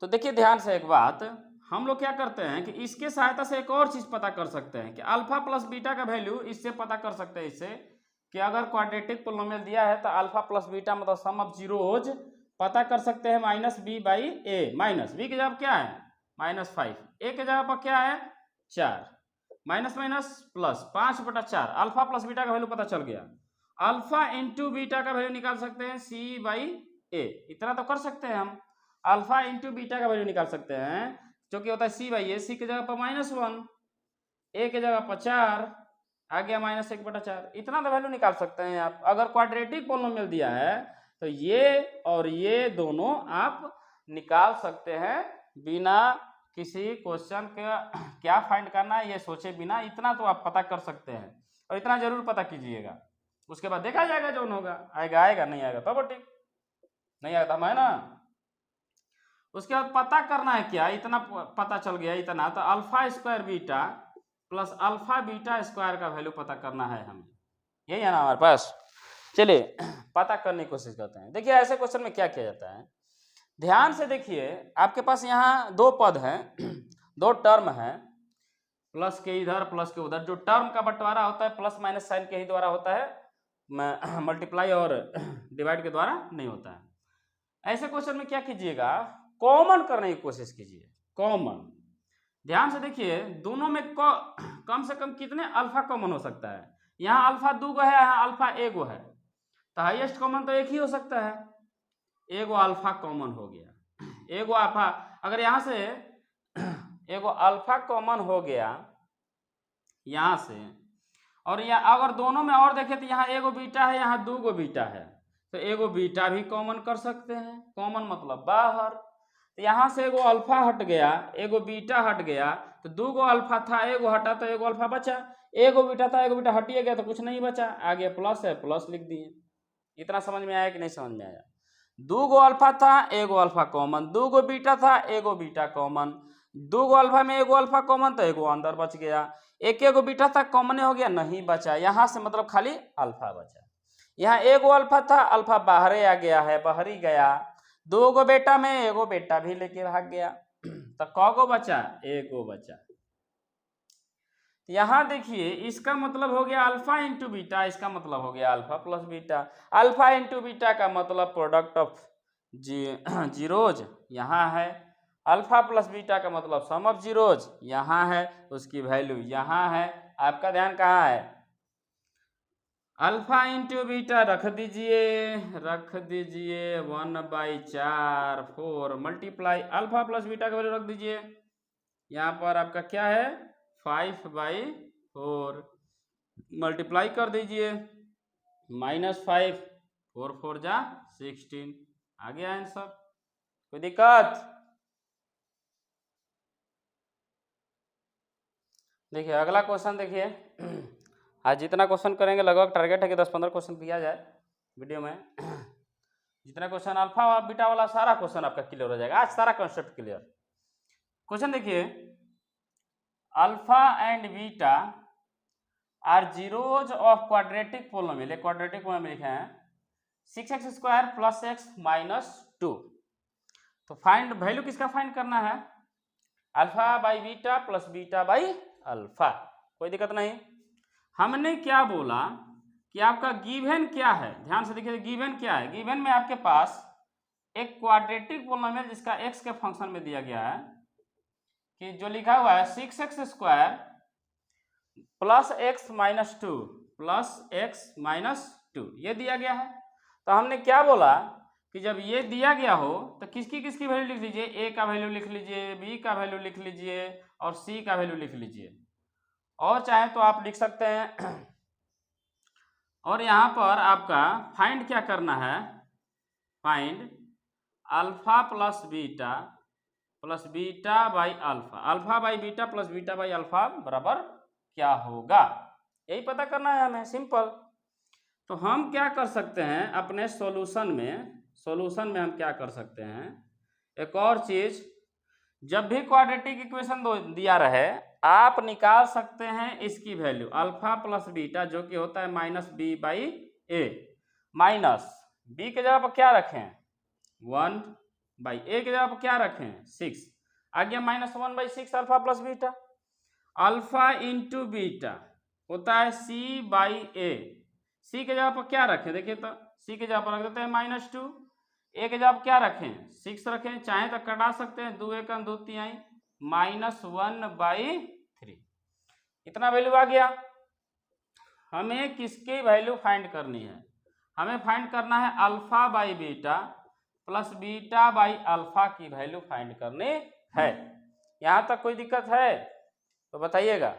तो देखिए ध्यान से एक बात, हम लोग क्या करते हैं कि इसके सहायता से एक और चीज पता कर सकते हैं कि अल्फा प्लस बीटा का वैल्यू इससे पता कर सकते हैं, इससे कि अगर क्वाड्रेटिक पोलिनोमियल दिया है तो अल्फा प्लस बीटा मतलब सम ऑफ जीरोज पता कर सकते हैं minus B by A. Minus B की जगह क्या है -5, ए की जगह पर क्या है 4, minus minus plus 5/4, alpha plus beta का वैल्यू पता चल गया। अल्फा इंटू बीटा का वैल्यू निकाल सकते हैं सी बाई ए, इतना तो कर सकते हैं हम। अल्फा इंटू बीटा का वैल्यू निकाल सकते हैं जो कि होता है सी बाई ए, सी की जगह पर -1, ए की जगह पर 4 आ गया -1/4, इतना तो वैल्यू निकाल सकते हैं आप। अगर क्वाड्रेटिक पोलिनोमियल दिया है तो ये और ये दोनों आप निकाल सकते हैं बिना किसी क्वेश्चन का क्या फाइंड करना है ये सोचे बिना, इतना तो आप पता कर सकते हैं और इतना जरूर पता कीजिएगा। उसके बाद देखा जाएगा जो होगा, आएगा आएगा, नहीं आएगा तो ठीक, नहीं आएगा तो है ना। उसके बाद पता करना है क्या, इतना पता चल गया इतना, तो alpha square beta plus alpha beta square का वैल्यू पता करना है हमें, यही है ना हमारे पास। चलिए पता करने की कोशिश करते हैं। देखिए ऐसे क्वेश्चन में क्या किया जाता है, ध्यान से देखिए, आपके पास यहाँ दो पद हैं, दो टर्म है, प्लस के इधर प्लस के उधर। जो टर्म का बंटवारा होता है प्लस माइनस साइन के ही द्वारा होता है, मल्टीप्लाई और डिवाइड के द्वारा नहीं होता है। ऐसे क्वेश्चन में क्या कीजिएगा, कॉमन करने की कोशिश कीजिए, कॉमन। ध्यान से देखिए दोनों में कम से कम कितने अल्फा कॉमन हो सकता है। यहाँ अल्फा 2 गो है, यहाँ अल्फा 1 गो है, तो हाईएस्ट कॉमन तो एक ही हो सकता है, एगो अल्फा कॉमन हो गया, एगो अल्फा। अगर यहाँ से एगो अल्फा कॉमन हो गया यहाँ से, और यहाँ अगर दोनों में और देखें तो यहाँ एगो बीटा है, यहाँ 2 गो बीटा है, तो एगो बीटा भी कॉमन कर सकते हैं। कॉमन मतलब बाहर, तो यहाँ से एगो अल्फा हट गया, एगो बीटा हट गया, तो 2 गो अल्फा था, एगो हटा तो एगो अल्फा बचा, एगो बीटा था एगो बीटा हटिए गया तो कुछ नहीं बचा, आगे प्लस है प्लस लिख दिए। इतना समझ में आया कि नहीं समझ में आया। 2 गो अल्फा था, एगो अल्फा कॉमन, 2 गो बीटा था, एगो बीटा कॉमन, 2 गो अल्फा में एगो अल्फा कॉमन तो एगो अंदर बच गया, एक एगो बीटा था कॉमन हो गया, नहीं बचा, यहाँ से मतलब खाली अल्फा बचा। यहाँ एगो अल्फा था, अल्फा बाहर आ गया है, बाहर ही गया, 2 गो बेटा में एगो बेटा भी लेके भाग गया, तो कौगो बचा, एगो बचा। यहाँ देखिए इसका मतलब हो गया अल्फा इंटू बीटा, इसका मतलब हो गया alpha plus beta. Alpha into beta का मतलब प्रोडक्ट ऑफ जीरोज यहाँ है, अल्फा प्लस बीटा का मतलब सम ऑफ जीरोज यहाँ है, उसकी वैल्यू यहाँ है। आपका ध्यान कहाँ है, अल्फा इंटू बीटा रख दीजिए 1/4 4 मल्टीप्लाई अल्फा प्लस बीटा का वैल्यू रख दीजिए, यहाँ पर आपका क्या है 5/4 मल्टीप्लाई कर दीजिए, -5 4 4 जा 16, आ गया आंसर। कोई दिक्कत? देखिए अगला क्वेश्चन देखिए, आज जितना क्वेश्चन करेंगे लगभग टारगेट है कि 10-15 क्वेश्चन किया जाए वीडियो में। जितना क्वेश्चन अल्फा और बीटा वाला सारा क्वेश्चन आपका क्लियर हो जाएगा, आज सारा कॉन्सेप्ट क्लियर। क्वेश्चन देखिए, alpha and beta are zeros of quadratic polynomial, quadratic polynomial लिखे हैं 6x² + x - 2। तो फाइंड वैल्यू किसका फाइंड करना है, alpha by beta plus beta by alpha. कोई दिक्कत नहीं। हमने क्या बोला कि आपका गिवन क्या है, ध्यान से देखिए गिवन क्या है। गिवन में आपके पास एक क्वाड्रेटिक पोलिनोमियल जिसका x के फंक्शन में दिया गया है कि जो लिखा हुआ है 6x² + x - 2 + x - 2 ये दिया गया है। तो हमने क्या बोला कि जब ये दिया गया हो तो किसकी किसकी वैल्यू लिख लीजिए, a का वैल्यू लिख लीजिए, b का वैल्यू लिख लीजिए और c का वैल्यू लिख लीजिए, और चाहे तो आप लिख सकते हैं। और यहाँ पर आपका फाइंड क्या करना है, find alpha plus beta by alpha, alpha by beta plus beta by alpha बराबर क्या होगा, यही पता करना है हमें, सिंपल। तो हम क्या कर सकते हैं अपने सॉल्यूशन में हम क्या कर सकते हैं, एक और चीज, जब भी क्वाड्रेटिक इक्वेशन दिया रहे आप निकाल सकते हैं इसकी वैल्यू अल्फा प्लस बीटा जो कि होता है -b/a, माइनस b के जगह पर क्या रखें 1 बाई ए के जगह क्या रखें 6, आ गया -1/6 alpha plus beta. Alpha into beta होता है C/A। सी के जगह पर क्या रखें, देखिए तो सी के जगह पर रख देते हैं -2, ए के जगह पर क्या रखें 6 रखें, चाहे तो कटा सकते हैं, 2 एकम 2 तिहाई -1/3। इतना वैल्यू आ गया। हमें किसकी वैल्यू फाइंड करनी है, हमें फाइंड करना है alpha by beta plus beta by alpha की वैल्यू फाइंड करनी है। यहां तक कोई दिक्कत है तो बताइएगा।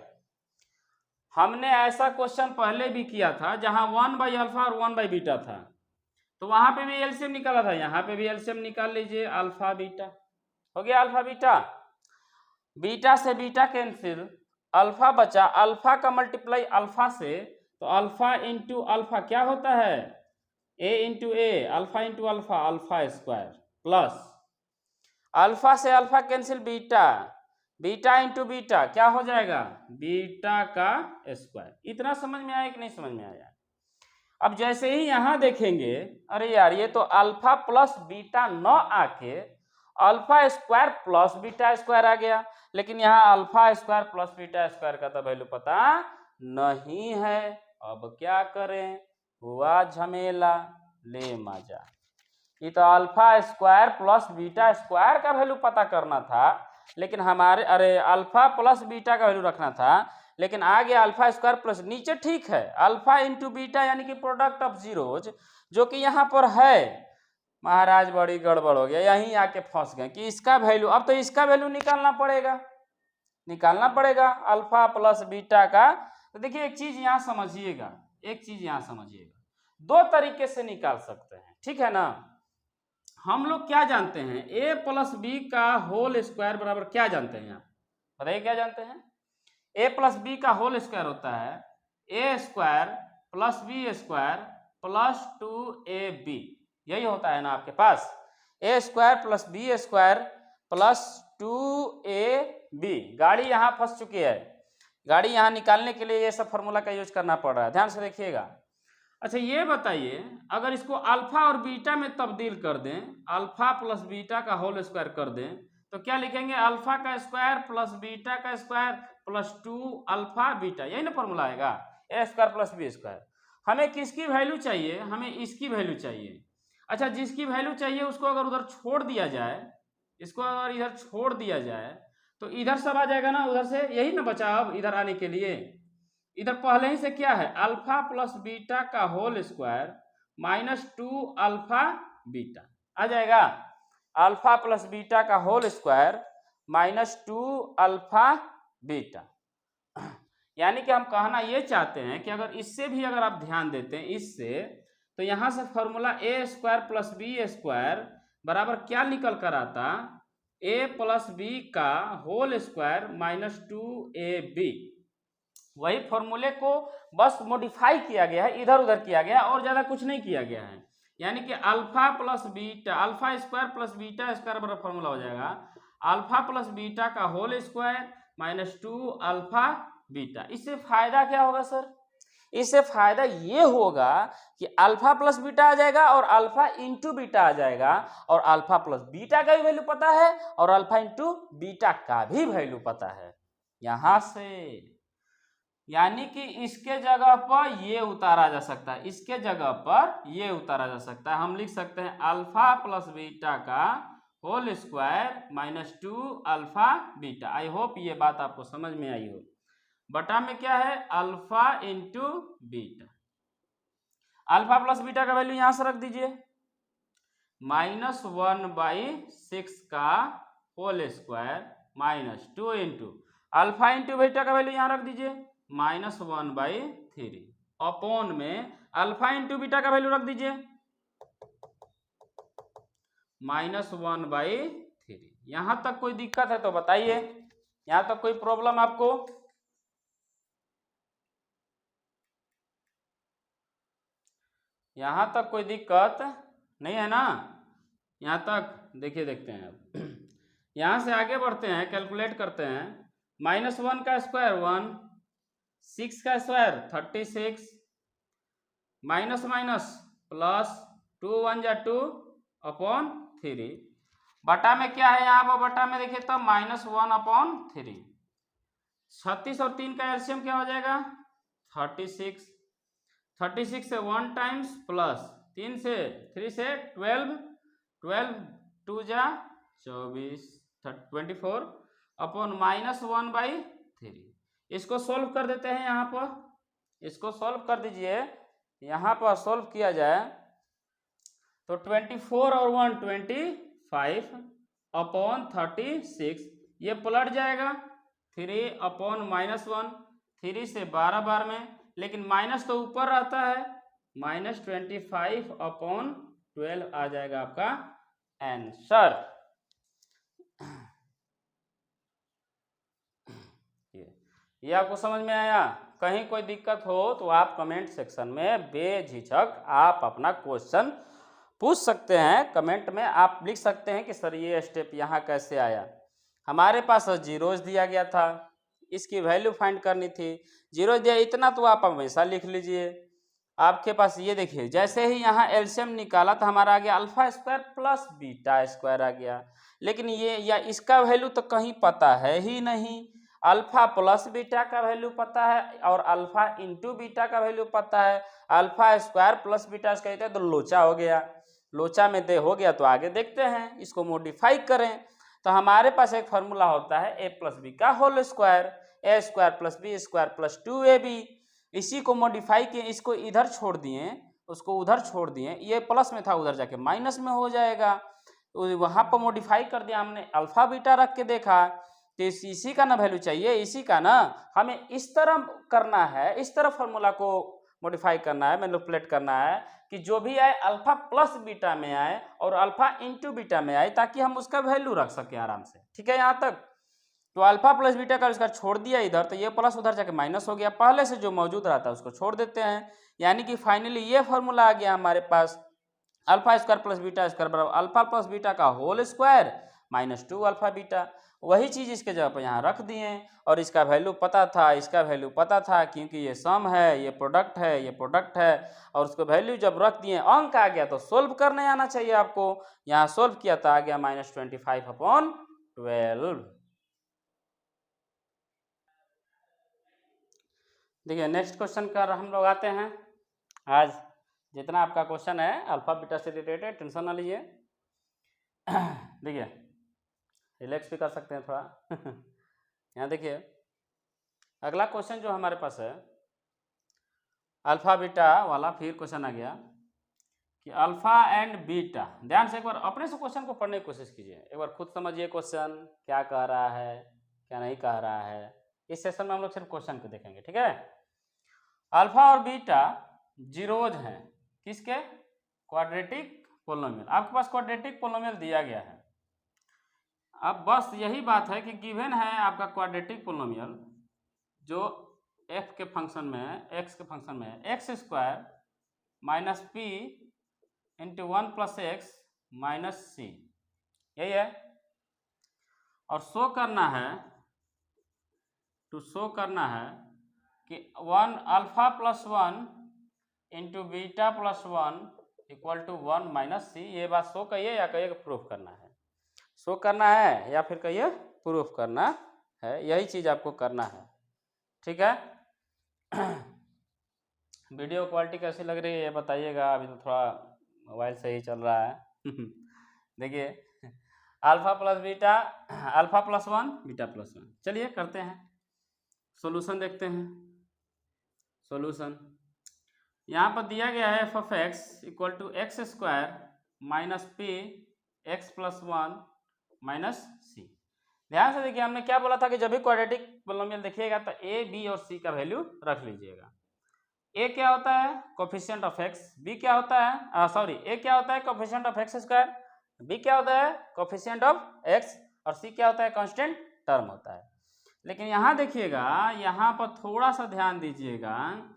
हमने ऐसा क्वेश्चन पहले भी किया था जहां 1/अल्फा और 1/बीटा था, तो वहां पे भी एलसीएम निकाला था, यहाँ पे भी एलसीएम निकाल लीजिए। अल्फा बीटा हो गया, अल्फा बीटा, बीटा से बीटा कैंसिल, अल्फा बचा, अल्फा का मल्टीप्लाई अल्फा से, तो अल्फा इंटू अल्फा क्या होता है A into A, alpha into alpha, alpha square, plus alpha से alpha cancel, beta, beta into beta क्या हो जाएगा बीटा का स्क्वायर। इतना समझ में आया कि नहीं समझ में आया। अब जैसे ही यहां देखेंगे, अरे यार ये तो अल्फा प्लस बीटा न आके alpha square plus beta square आ गया, लेकिन यहाँ alpha square plus beta square का तो वैल्यू पता नहीं है। अब क्या करें, हुआ झमेला, ले मजा। ये तो alpha square plus beta square का वैल्यू पता करना था, लेकिन हमारे अरे अल्फा प्लस बीटा का वैल्यू रखना था, लेकिन आ गया अल्फा स्क्वायर प्लस, नीचे ठीक है अल्फा इंटू बीटा यानी कि प्रोडक्ट ऑफ जीरोज, जो कि यहाँ पर है। महाराज बड़ी गड़बड़ हो गया, यहीं आके फंस गए कि इसका वैल्यू, अब तो इसका वैल्यू निकालना पड़ेगा अल्फा प्लस बीटा का। तो देखिए एक चीज यहाँ समझिएगा, दो तरीके से निकाल सकते हैं, ठीक है ना। हम लोग क्या जानते हैं, a प्लस बी का होल स्क्वायर बराबर क्या जानते हैं, यहाँ बताइए क्या जानते हैं। a प्लस बी का होल स्क्वायर होता है a square plus B square plus 2ab, यही होता है ना आपके पास, a square plus B square plus 2ab। गाड़ी यहाँ फंस चुकी है, गाड़ी यहाँ निकालने के लिए ये सब फॉर्मूला का यूज करना पड़ रहा है, ध्यान से देखिएगा। अच्छा ये बताइए, अगर इसको अल्फा और बीटा में तब्दील कर दें, अल्फा प्लस बीटा का होल स्क्वायर कर दें, तो क्या लिखेंगे अल्फा का स्क्वायर प्लस बीटा का स्क्वायर प्लस 2 अल्फा बीटा, यही ना फॉर्मूला आएगा, ए स्क्वायर प्लस बी स्क्वायर। हमें किसकी वैल्यू चाहिए, हमें इसकी वैल्यू चाहिए। अच्छा जिसकी वैल्यू चाहिए उसको अगर उधर छोड़ दिया जाए, इसको अगर इधर छोड़ दिया जाए तो इधर सब आ जाएगा ना, उधर से यही ना बचा अब इधर आने के लिए। इधर पहले ही से क्या है अल्फा प्लस बीटा का होल स्क्वायर -2 अल्फा बीटा आ जाएगा, अल्फा प्लस बीटा का होल स्क्वायर -2 अल्फा बीटा। यानी कि हम कहना ये चाहते हैं कि अगर इससे भी अगर आप ध्यान देते हैं इससे, तो यहां से फॉर्मूला ए स्क्वायर प्लस बी स्क्वायर बराबर क्या निकल कर आता, ए प्लस बी का होल स्क्वायर -2ab। वही फॉर्मूले को बस मॉडिफाई किया गया है, इधर उधर किया गया और ज्यादा कुछ नहीं किया गया है। यानी कि alpha plus beta, alpha square plus beta square बराबर फॉर्मूला हो जाएगा अल्फा प्लस बीटा का होल स्क्वायर -2 अल्फा बीटा। इससे फायदा क्या होगा सर, इससे फायदा ये होगा कि अल्फा प्लस बीटा आ जाएगा और अल्फा इंटू बीटा आ जाएगा, और अल्फा प्लस बीटा का भी वैल्यू पता है और अल्फा इंटू बीटा का भी वैल्यू पता है यहां से। यानी कि इसके जगह पर ये उतारा जा सकता है, इसके जगह पर ये उतारा जा सकता है। हम लिख सकते हैं अल्फा प्लस बीटा का whole square -2 alpha beta. I hope ये बात आपको समझ में आई हो। बटा में क्या है alpha into beta, alpha plus beta का वैल्यू यहां से रख दीजिए, -1/6 का whole square -2 into alpha into beta का वैल्यू यहां रख दीजिए -1/3 अपॉन में अल्फा इंटू बीटा का वैल्यू रख दीजिए -1/3। यहां तक कोई दिक्कत है तो बताइए, यहां तक कोई प्रॉब्लम आपको, यहां तक कोई दिक्कत नहीं है ना। यहां तक देखिए, देखते हैं अब यहां से आगे बढ़ते हैं, कैलकुलेट करते हैं। -1 का स्क्वायर 1, 6 का स्क्वायर 36, माइनस माइनस प्लस 2 1 जा 2 अपॉन 3, बटा में क्या है यहाँ पर, बटा में देखिए तो -1/3। 36 और 3 का एलसीएम क्या हो जाएगा 36। 36 से 1 टाइम्स प्लस 3 से 3 से 12, 12 2 जा 24, 24 अपॉन -1/3। इसको सोल्व कर देते हैं यहाँ पर, इसको सोल्व कर दीजिए। यहाँ पर सोल्व किया जाए तो 24 और 1 25 अपॉन 36, ये पलट जाएगा 3 अपॉन -1, 3 से 12 बार में, लेकिन माइनस तो ऊपर रहता है, -25 अपॉन 12 आ जाएगा आपका आंसर। ये आपको समझ में आया? कहीं कोई दिक्कत हो तो आप कमेंट सेक्शन में बेझिझक आप अपना क्वेश्चन पूछ सकते हैं। कमेंट में आप लिख सकते हैं कि सर ये स्टेप यहाँ कैसे आया। हमारे पास जीरोज दिया गया था, इसकी वैल्यू फाइंड करनी थी। जीरो दिया इतना तो आप हमेशा लिख लीजिए। आपके पास ये देखिए, जैसे ही यहाँ एलसीएम निकाला तो हमारा आ गया alpha square plus beta square आ गया, लेकिन ये या इसका वैल्यू तो कहीं पता है ही नहीं। अल्फा प्लस बीटा का वैल्यू पता है और अल्फा इंटू बीटा का वैल्यू पता है। अल्फा स्क्वायर प्लस बीटा कहते हैं तो लोचा हो गया, लोचा में दे हो गया तो आगे देखते हैं, इसको मॉडिफाई करें। तो हमारे पास एक फार्मूला होता है ए प्लस बी का whole square, A square plus B square plus 2ab। इसी को मॉडिफाई किए, इसको इधर छोड़ दिए, उसको उधर छोड़ दिए, ये प्लस में था उधर जाके माइनस में हो जाएगा। तो वहाँ पर मॉडिफाई कर दिया हमने, अल्फा बीटा रख के देखा तो इसी का ना वैल्यू चाहिए, इसी का ना हमें इस तरह करना है, इस तरह फार्मूला को मॉडिफाई करना है, मैनिपुलेट करना है कि जो भी आए अल्फा प्लस बीटा में आए और अल्फा इंटू बीटा में आए, ताकि हम उसका वैल्यू रख सकें आराम से। ठीक है यहाँ तक? तो अल्फा प्लस बीटा का इसका छोड़ दिया इधर, तो ये प्लस उधर जाके माइनस हो गया, पहले से जो मौजूद रहता है उसको छोड़ देते हैं। यानी कि फाइनली ये फार्मूला आ गया हमारे पास, alpha square plus beta square बराबर अल्फा प्लस बीटा का होल स्क्वायर -2 अल्फा बीटा। वही चीज़ इसके जगह पर यहाँ रख दिए और इसका वैल्यू पता था, इसका वैल्यू पता था, क्योंकि ये सम है, ये प्रोडक्ट है, ये प्रोडक्ट है, और उसको वैल्यू जब रख दिए अंक आ गया तो सोल्व करने आना चाहिए आपको। यहाँ सोल्व किया था, आ गया -25/12। देखिए नेक्स्ट क्वेश्चन कर हम लोग आते हैं। आज जितना आपका क्वेश्चन है अल्फा बीटा से रिलेटेड, टेंशन ना लीजिए। देखिए रिलैक्स भी कर सकते हैं थोड़ा। यहाँ देखिए अगला क्वेश्चन जो हमारे पास है अल्फा बीटा वाला, फिर क्वेश्चन आ गया कि अल्फा एंड बीटा। ध्यान से एक बार अपने से क्वेश्चन को पढ़ने की कोशिश कीजिए, एक बार खुद समझिए क्वेश्चन क्या कह रहा है, क्या नहीं कह रहा है। इस सेशन में हम लोग सिर्फ क्वेश्चन को देखेंगे, ठीक है। अल्फा और बीटा जीरोज हैं किसके, क्वाड्रेटिक पोलिनोमियल। आपके पास क्वाड्रेटिक पोलिनोमियल दिया गया है। अब बस यही बात है कि गिवन है आपका क्वाड्रेटिक पोलिनोमियल जो f के फंक्शन में, x के फंक्शन में X square minus P into 1 plus X minus C, यही है। और शो करना है, टू शो करना है कि 1 alpha plus 1 into beta plus 1 equal to 1 minus C. ये बात शो कहिए या कहिए प्रूफ करना है, शो करना है या फिर कहिए प्रूफ करना है, यही चीज़ आपको करना है, ठीक है। वीडियो क्वालिटी कैसी लग रही है ये बताइएगा, अभी तो थोड़ा मोबाइल से ही चल रहा है। देखिए alpha plus beta, alpha plus 1 beta plus 1, चलिए करते हैं सॉल्यूशन, देखते हैं सॉल्यूशन। यहाँ पर दिया गया है F of X equal to X square minus P X plus 1 minus C. ध्यान से देखिए हमने क्या बोला था कि जब भी क्वाड्रेटिक पोलिनोमियल देखिएगा तो ए बी और सी का वैल्यू रख लीजिएगा। ए क्या होता है, कोफिशिएंट ऑफ एक्स। बी क्या होता है, सॉरी, ए क्या होता है, coefficient of X square. B क्या होता है, कोफिशिएंट ऑफ एक्स। और सी क्या होता है, कांस्टेंट टर्म होता है। लेकिन यहाँ देखिएगा, यहाँ पर थोड़ा सा ध्यान दीजिएगा,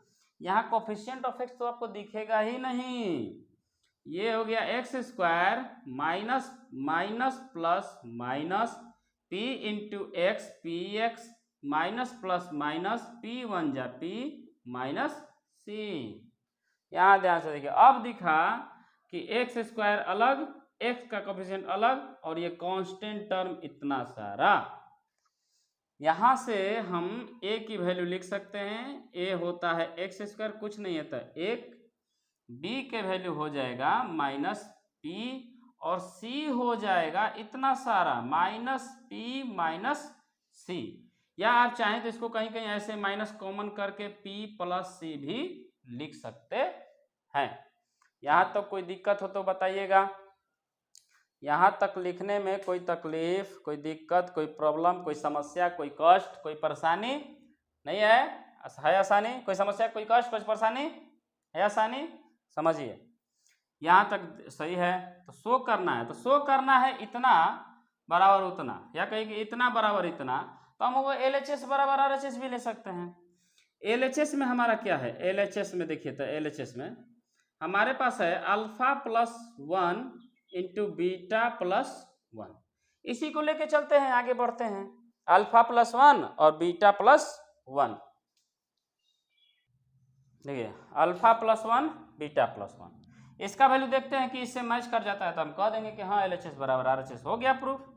यहाँ कोफिशिएंट ऑफ एक्स तो आपको दिखेगा ही नहीं। ये हो गया x square minus minus plus minus P into x, P x minus plus minus P 1 जा पी माइनस सी। यहाँ ध्यान से देखिए, अब दिखा कि एक्स स्क्वायर अलग x का कोफिशिएंट अलग और ये कांस्टेंट टर्म इतना सारा। यहां से हम a की वैल्यू लिख सकते हैं, a होता है एक्स स्क्वायर, कुछ नहीं होता एक, b के वैल्यू हो जाएगा माइनस p और c हो जाएगा इतना सारा माइनस p माइनस c, या आप चाहें तो इसको कहीं कहीं ऐसे माइनस कॉमन करके p प्लस c भी लिख सकते हैं। यहाँ तक कोई दिक्कत हो तो बताइएगा। यहाँ तक लिखने में कोई तकलीफ, कोई दिक्कत, कोई प्रॉब्लम, कोई समस्या, कोई कष्ट, कोई परेशानी नहीं है? है आसानी? कोई समस्या, कोई कष्ट, कोई परेशानी है? आसानी समझिए, यहाँ तक सही है। तो शो करना है, तो शो करना है इतना बराबर उतना, या कहीं कि इतना बराबर इतना, तो हम वो LHS बराबर RHS भी ले सकते हैं। LHS में हमारा क्या है? LHS में देखिए, तो LHS में हमारे पास है alpha plus 1 into beta plus 1। इसी को लेके चलते हैं, आगे बढ़ते हैं। अल्फा प्लस 1 और बीटा प्लस 1, देखिए अल्फा प्लस 1 बीटा प्लस 1, इसका वैल्यू देखते हैं कि इससे मैच कर जाता है तो हम कह देंगे कि हाँ LHS बराबर RHS हो गया प्रूफ।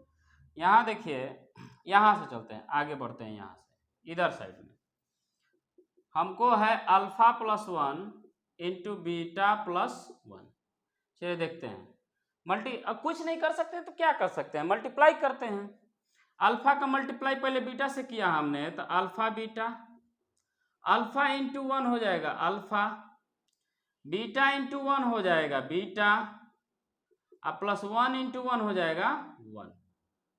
यहाँ देखिए, यहाँ से चलते हैं, आगे बढ़ते हैं। यहाँ से इधर साइड में हमको है alpha plus 1 into beta plus 1। चलिए देखते हैं, अब कुछ नहीं कर सकते तो क्या कर सकते हैं, मल्टीप्लाई करते हैं। अल्फा का मल्टीप्लाई पहले बीटा से किया हमने, तो अल्फा बीटा, अल्फा इंटू 1 हो जाएगा अल्फा, बीटा इंटू 1 हो जाएगा बीटा, अब प्लस 1 इंटू 1 हो जाएगा 1।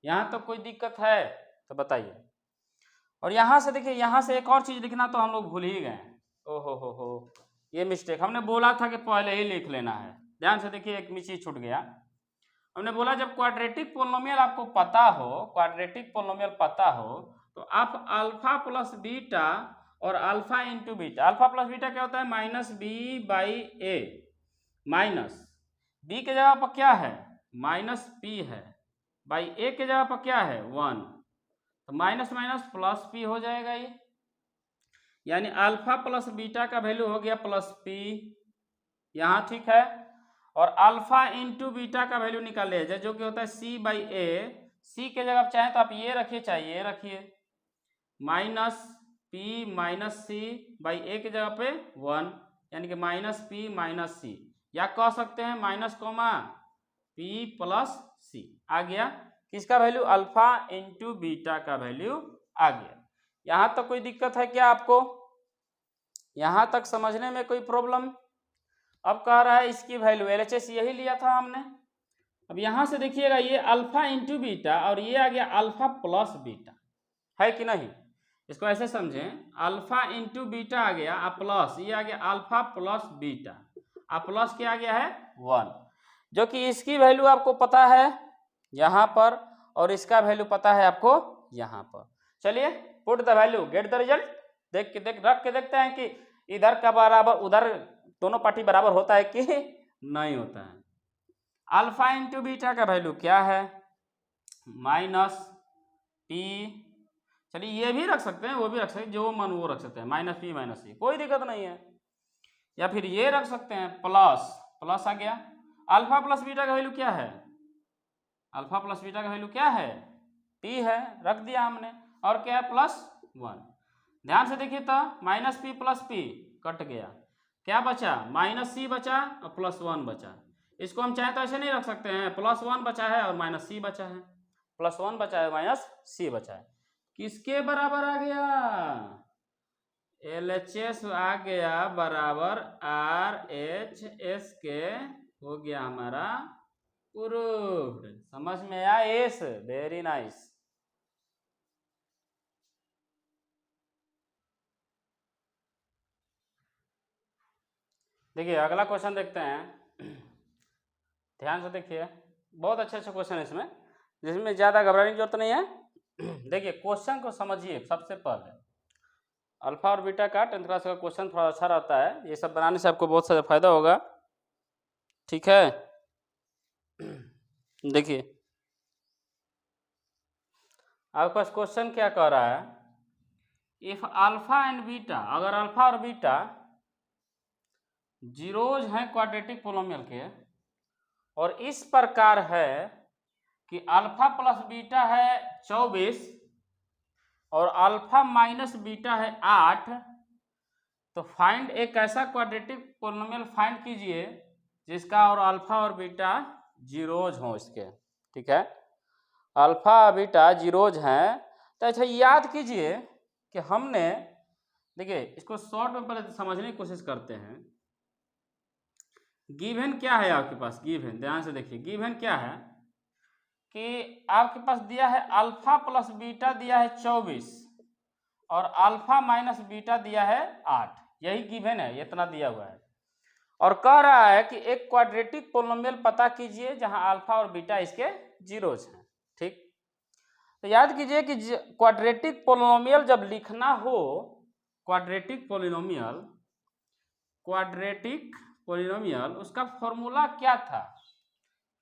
यहाँ तक कोई दिक्कत है तो बताइए। और यहाँ से देखिए, यहाँ से एक और चीज लिखना तो हम लोग भूल ही गए। ओहो हो, ये मिस्टेक, हमने बोला था कि पहले ही लिख लेना है। ध्यान से देखिए, एक चीज छूट गया। हमने बोला जब क्वाड्रेटिक पोलिनोमियल आपको पता हो, क्वाड्रेटिक पोलिनोमियल पता हो, तो आप अल्फा प्लस बीटा और alpha into beta, alpha plus beta क्या होता है? Minus B by A, minus B के जगह पर क्या है? माइनस पी है, बाई ए के जगह पर क्या है? 1, तो माइनस माइनस प्लस पी हो जाएगा ये, यानी अल्फा प्लस बीटा का वैल्यू हो गया प्लस पी, यहाँ ठीक है। और अल्फा इंटू बीटा का वैल्यू निकाल लिया जाए, जो कि होता है सी बाई ए। सी के जगह चाहे तो आप ये रखिए, चाहे ये रखिए, minus P minus C by A के जगह पे 1, यानी कि माइनस पी माइनस सी, या कह सकते हैं माइनस कोमा पी प्लस सी। आ गया किसका वैल्यू? अल्फा इंटू बीटा का वैल्यू आ गया। यहाँ तक कोई दिक्कत है क्या आपको? यहाँ तक समझने में कोई प्रॉब्लम? अब कह रहा है इसकी वैल्यू, LHS यही लिया था हमने। अब यहाँ से देखिएगा, ये अल्फा इंटू बीटा और ये आ गया अल्फा प्लस बीटा, है कि नहीं? इसको ऐसे समझें, अल्फा इंटू बीटा आ गया, अब प्लस ये आ गया अल्फा प्लस बीटा, अब प्लस क्या आ गया है? 1, जो कि इसकी वैल्यू आपको पता है यहाँ पर, और इसका वैल्यू पता है आपको यहाँ पर। चलिए put the value, get the result. रख के देखते हैं कि इधर का बराबर उधर दोनों पार्टी बराबर होता है कि नहीं होता है। अल्फा इंटू बीटा का वैल्यू क्या है? माइनस पी, चलिए ये भी रख सकते हैं, वो भी रख सकते हैं, जो मन वो रख सकते हैं, माइनस पी माइनस सी, कोई दिक्कत नहीं है। या फिर ये रख सकते हैं प्लस, प्लस आ गया। अल्फा प्लस बीटा का वैल्यू क्या है? अल्फा प्लस बीटा का वैल्यू क्या है? पी है, रख दिया हमने, और क्या है? प्लस 1। ध्यान से देखिए तो, minus P plus P cut गया, क्या बचा? माइनस सी बचा और प्लस 1 बचा। इसको हम चाहे तो ऐसे नहीं रख सकते हैं, प्लस 1 बचा है और माइनस सी बचा है, प्लस 1 बचा है माइनस सी बचा है। किसके बराबर आ गया? LHS आ गया बराबर RHS के, हो गया हमारा प्रूव्ड। समझ में आया? S, very nice. देखिए अगला क्वेश्चन देखते हैं, ध्यान से देखिए, बहुत अच्छे अच्छे क्वेश्चन है इसमें, जिसमें ज़्यादा घबराने की जरूरत नहीं है। देखिए क्वेश्चन को समझिए। सबसे पहले अल्फा और बीटा का 10th क्लास का क्वेश्चन थोड़ा अच्छा रहता है, ये सब बनाने से आपको बहुत सारा फायदा होगा, ठीक है? देखिए आपके पास क्वेश्चन क्या कह रहा है, इफ अल्फा एंड बीटा, अगर अल्फा और बीटा जीरोज हैं क्वाड्रेटिक पोलिनोमियल के, और इस प्रकार है कि अल्फा प्लस बीटा है 24 और अल्फा माइनस बीटा है 8। तो फाइंड एक ऐसा क्वाड्रेटिक पोलिनोमियल फाइंड कीजिए जिसका और अल्फा और बीटा जीरोज हों इसके। ठीक है, अल्फा बीटा जीरोज हैं। तो अच्छा याद कीजिए कि हमने, देखिए इसको शॉर्ट में पहले समझने की कोशिश करते हैं। गिवन क्या है आपके पास? गिवन ध्यान से देखिए, गिवन क्या है कि आपके पास दिया है अल्फा प्लस बीटा दिया है 24 और अल्फा माइनस बीटा दिया है 8। यही गिवन है, इतना दिया हुआ है और कह रहा है कि एक क्वाड्रेटिक पोलिनोमियल पता कीजिए जहां अल्फा और बीटा इसके जीरोज हैं। ठीक, तो याद कीजिए कि क्वाड्रेटिक पोलिनोमियल जब लिखना हो, क्वाड्रेटिक पोलिनोमियल उसका फॉर्मूला क्या था,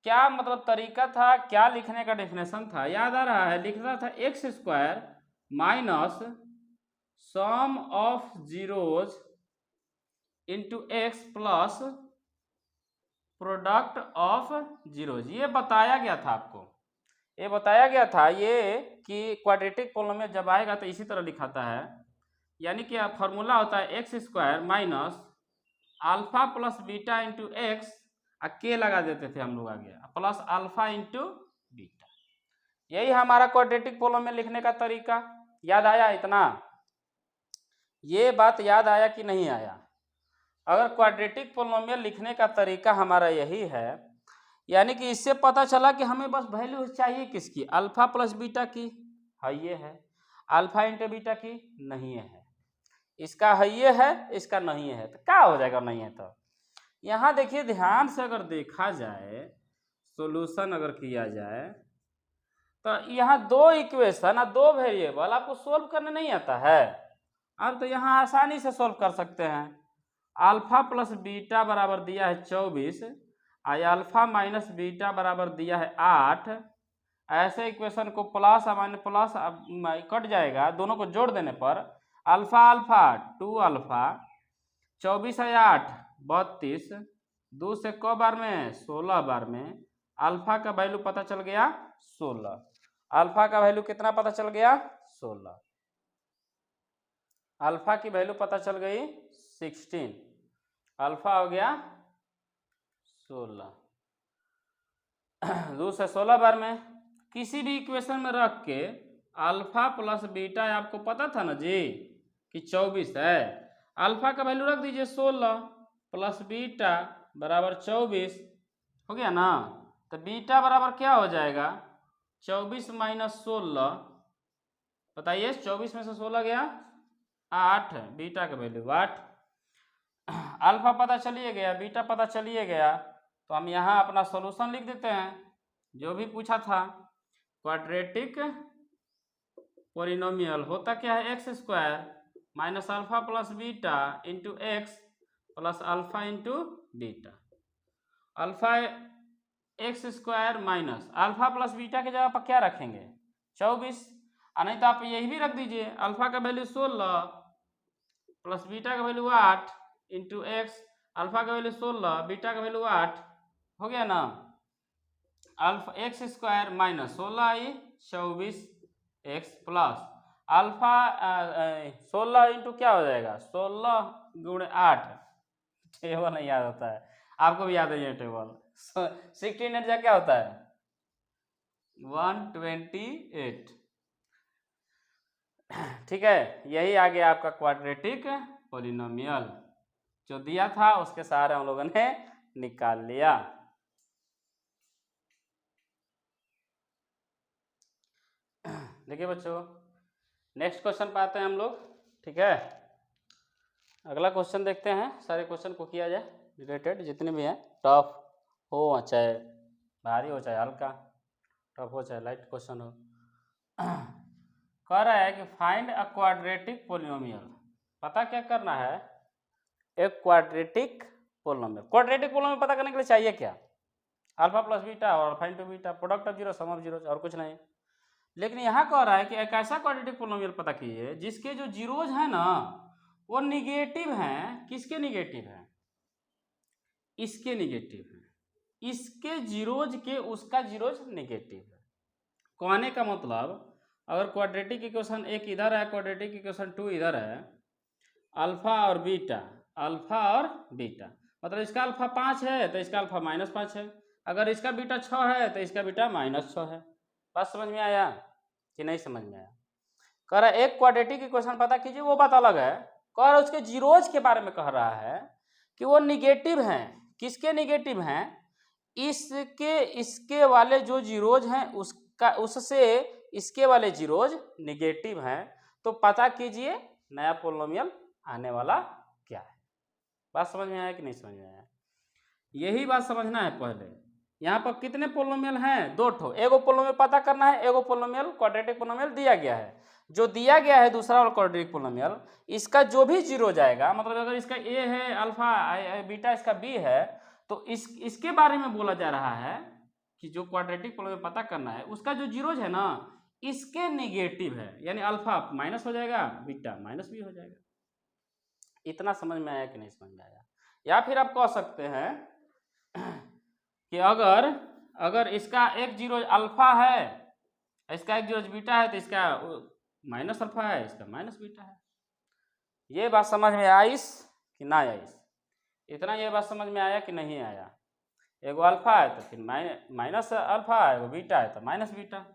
क्या मतलब तरीका था, क्या लिखने का डेफिनेशन था? याद आ रहा है? लिख रहा था x square minus sum of zeros into X plus product of zeros. ये बताया गया था आपको, ये बताया गया था ये कि क्वाड्रेटिक पोलिनोमियल जब आएगा तो इसी तरह लिखाता है, यानी कि फॉर्मूला होता है x square minus alpha plus beta into x, के लगा देते थे हम लोग आगे, प्लस अल्फा इंटू बीटा। यही हमारा क्वाड्रेटिक पोलिनोमियल लिखने का तरीका। याद आया इतना? ये बात याद आया कि नहीं आया? अगर क्वाड्रेटिक पोलिनोमियल लिखने का तरीका हमारा यही है, यानी कि इससे पता चला कि हमें बस वैल्यू चाहिए किसकी? अल्फा प्लस बीटा की, हाँ ये है। अल्फा इंटू बीटा की नहीं है, इसका है ये है, इसका नहीं है, तो क्या हो जाएगा नहीं है? तो यहाँ देखिए ध्यान से अगर देखा जाए, सॉल्यूशन अगर किया जाए तो यहाँ दो इक्वेशन और दो वेरिएबल आपको सोल्व करने नहीं आता है। अब तो यहाँ आसानी से सोल्व कर सकते हैं। अल्फा प्लस बीटा बराबर दिया है 24 और अल्फा माइनस बीटा बराबर दिया है 8। ऐसे इक्वेशन को प्लस माइनस प्लस कट जाएगा, दोनों को जोड़ देने पर अल्फा अल्फा 2 अल्फा 24 है 8 32, 2 से क बार में 16 बार में अल्फा का वैल्यू पता चल गया 16। अल्फा का वैल्यू कितना पता चल गया? 16। अल्फा की वैल्यू पता चल गई 16, अल्फा हो गया 16। 2 से 16 बार में किसी भी इक्वेशन में रख के अल्फा प्लस बीटा आपको पता था ना जी कि 24 है, अल्फा का वैल्यू रख दीजिए 16 प्लस बीटा बराबर 24, हो गया ना? तो बीटा बराबर क्या हो जाएगा? 24 माइनस 16, बताइए 24 में से 16 गया 8, बीटा का वैल्यू 8। अल्फा पता चलिए गया, बीटा पता चलिए गया, तो हम यहाँ अपना सॉल्यूशन लिख देते हैं जो भी पूछा था। क्वाड्रेटिक पोलिनोमियल होता क्या है? X square minus alpha plus beta into X plus alpha into beta. Alpha x square minus alpha plus beta की जगह पर क्या रखेंगे? 24, नहीं तो आप यही भी रख दीजिए, अल्फा का वैल्यू 16 प्लस बीटा का वैल्यू 8 इंटू एक्स, अल्फा का वैल्यू 16 बीटा का वैल्यू 8, हो गया ना? अल्फा एक्स स्क्वायर माइनस 16 आई 24 एक्स प्लस अल्फा 16 इंटू क्या हो जाएगा? 16 गुणे 8, टेबल नहीं याद होता है, आपको भी याद है ये टेबल। 16 क्या होता है? 128। ठीक है, यही आ गया आपका क्वाड्रेटिक पोलिनोमियल, जो दिया था उसके सहारे हम लोगों ने निकाल लिया। देखिए बच्चों, नेक्स्ट क्वेश्चन पे आते हैं हम लोग। ठीक है, अगला क्वेश्चन देखते हैं। सारे क्वेश्चन को किया जाए रिलेटेड, जितने भी हैं, टफ हो चाहे भारी हो चाहे हल्का, टफ हो चाहे लाइट क्वेश्चन हो। कह रहा है कि फाइंड अ क्वाड्रेटिक पोलिनोमियल। पता क्या करना है? एक क्वाड्रेटिक पोलिनोमियल। क्वाड्रेटिक पोलिनोमियल पता करने के लिए चाहिए क्या? अल्फा प्लस बीटा और alpha into beta, product of zero, sum of zero, और कुछ नहीं। लेकिन यहाँ कह रहा है कि एक ऐसा क्वाड्रेटिक पोलिनोमियल पता कीजिए जिसके जो जीरोज हैं ना वो निगेटिव हैं। किसके निगेटिव हैं? इसके निगेटिव हैं। इसके जीरोज के उसका जीरोज नेगेटिव है। कहने का मतलब अगर क्वाड्रेटिक इक्वेशन एक इधर है, क्वाड्रेटिक इक्वेशन 2 इधर है, अल्फा और बीटा, अल्फा और बीटा, मतलब इसका अल्फा 5 है तो इसका अल्फा -5 है, अगर इसका बीटा 6 है तो इसका बीटा -6 है। बात समझ में आया कि नहीं समझ में आया? कह रहा है एक क्वाड्रेटिक इक्वेशन पता कीजिए, वो बात अलग है। कह रहा है उसके जीरोज के बारे में कह रहा है कि वो निगेटिव हैं। किसके निगेटिव हैं? इसके वाले जो जीरोज हैं उसका, उससे इसके वाले जीरोज निगेटिव हैं। तो पता कीजिए नया पोलिनोमियल आने वाला क्या है। बात समझ में आया कि नहीं समझ में आया? यही बात समझना है पहले। यहाँ पर कितने पोलिनोमियल हैं? 2 ठो। एगो पोलिनोमियल पता करना है, एगो पोलिनोमियल क्वाड्रेटिक पोलिनोमियल दिया गया है। जो दिया गया है दूसरा वाला क्वाड्रेटिक पोलिनोमियल, इसका जो भी जीरो जाएगा, मतलब अगर इसका ए है अल्फा, बीटा इसका बी है, तो इसके बारे में बोला जा रहा है कि जो क्वाड्रेटिक पोलिनोमियल पता करना है उसका जो जीरोज है ना, इसके नेगेटिव है, यानी अल्फा माइनस हो जाएगा, बीटा माइनस भी हो जाएगा। इतना समझ में आया कि नहीं समझ में आया? या फिर आप कह सकते हैं कि अगर इसका एक जीरो अल्फा है, इसका एक जीरो बीटा है, तो इसका माइनस अल्फा है, इसका माइनस बीटा है। ये बात समझ में आइस कि ना आइस? इतना ये बात समझ में आया कि नहीं आया? एगो अल्फा है तो फिर माइनस अल्फा है, एगो बीटा है तो माइनस बीटा,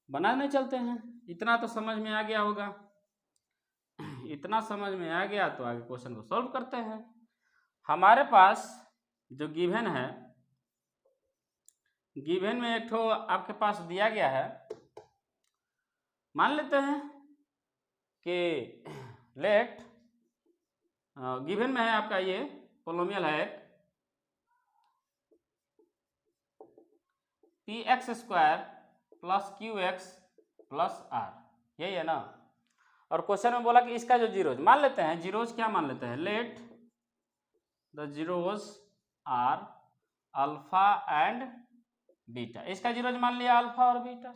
बनाने चलते हैं। इतना तो समझ में आ गया होगा। इतना समझ में आ गया तो आगे क्वेश्चन को सॉल्व करते हैं। हमारे पास जो गिवन है, गिवन में एक ठो आपके पास दिया गया है। मान लेते हैं कि लेट गिवन में है आपका ये पोलिनोमियल है px² + qx + r, यही है ना। और क्वेश्चन में बोला कि इसका जो जीरोज मान लेते हैं, जीरोज क्या मान लेते हैं? Let the zeros are alpha and beta. इसका जीरोज मान लिया अल्फा और बीटा,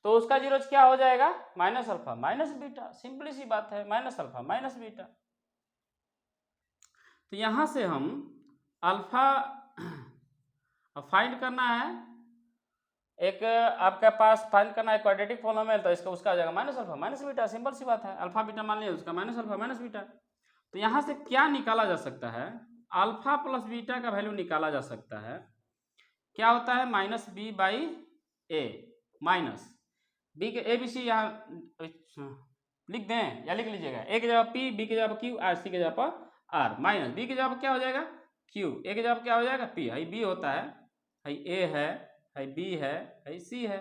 तो उसका जीरोज क्या हो जाएगा? Minus alpha minus beta. Simply सी बात है, माइनस अल्फा माइनस बीटा। तो यहां से हम अल्फा फाइंड करना है, एक आपके पास फाइंड करना है क्वाड्रेटिक पोलिनोमियल, तो इसका उसका आ जाएगा minus alpha minus beta. Simple सी बात है, अल्फा बीटा मान लिया, उसका माइनस अल्फा माइनस बीटा। तो यहाँ से क्या निकाला जा सकता है? अल्फा प्लस बीटा का वैल्यू निकाला जा सकता है। क्या होता है? -b/a, माइनस बी के ए बी सी यहाँ लिख दें या लिख लीजिएगा। ए की जगह p, बी की जगह q, r, सी की जगह पर r, माइनस बी की जगह पर क्या हो जाएगा? q, ए की जगह पर क्या हो जाएगा? p, है b होता है a है b है c है,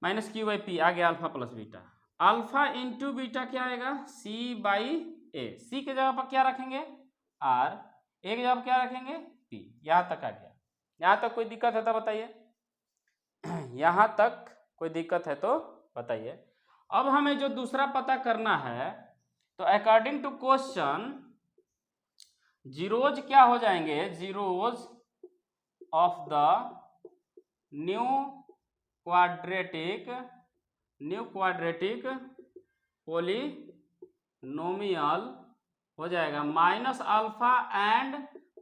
-q/p आ गया alpha plus beta. Alpha into beta क्या आएगा? c/a, c के जगह पर क्या रखेंगे? r, a की जगह पर क्या रखेंगे? p। यहाँ तक आ गया। यहाँ तक कोई दिक्कत है तो बताइए। यहाँ तक कोई दिक्कत है तो बताइए। अब हमें जो दूसरा पता करना है, तो अकॉर्डिंग टू क्वेश्चन जीरोज क्या हो जाएंगे? Zeros of the new quadratic polynomial हो जाएगा minus alpha and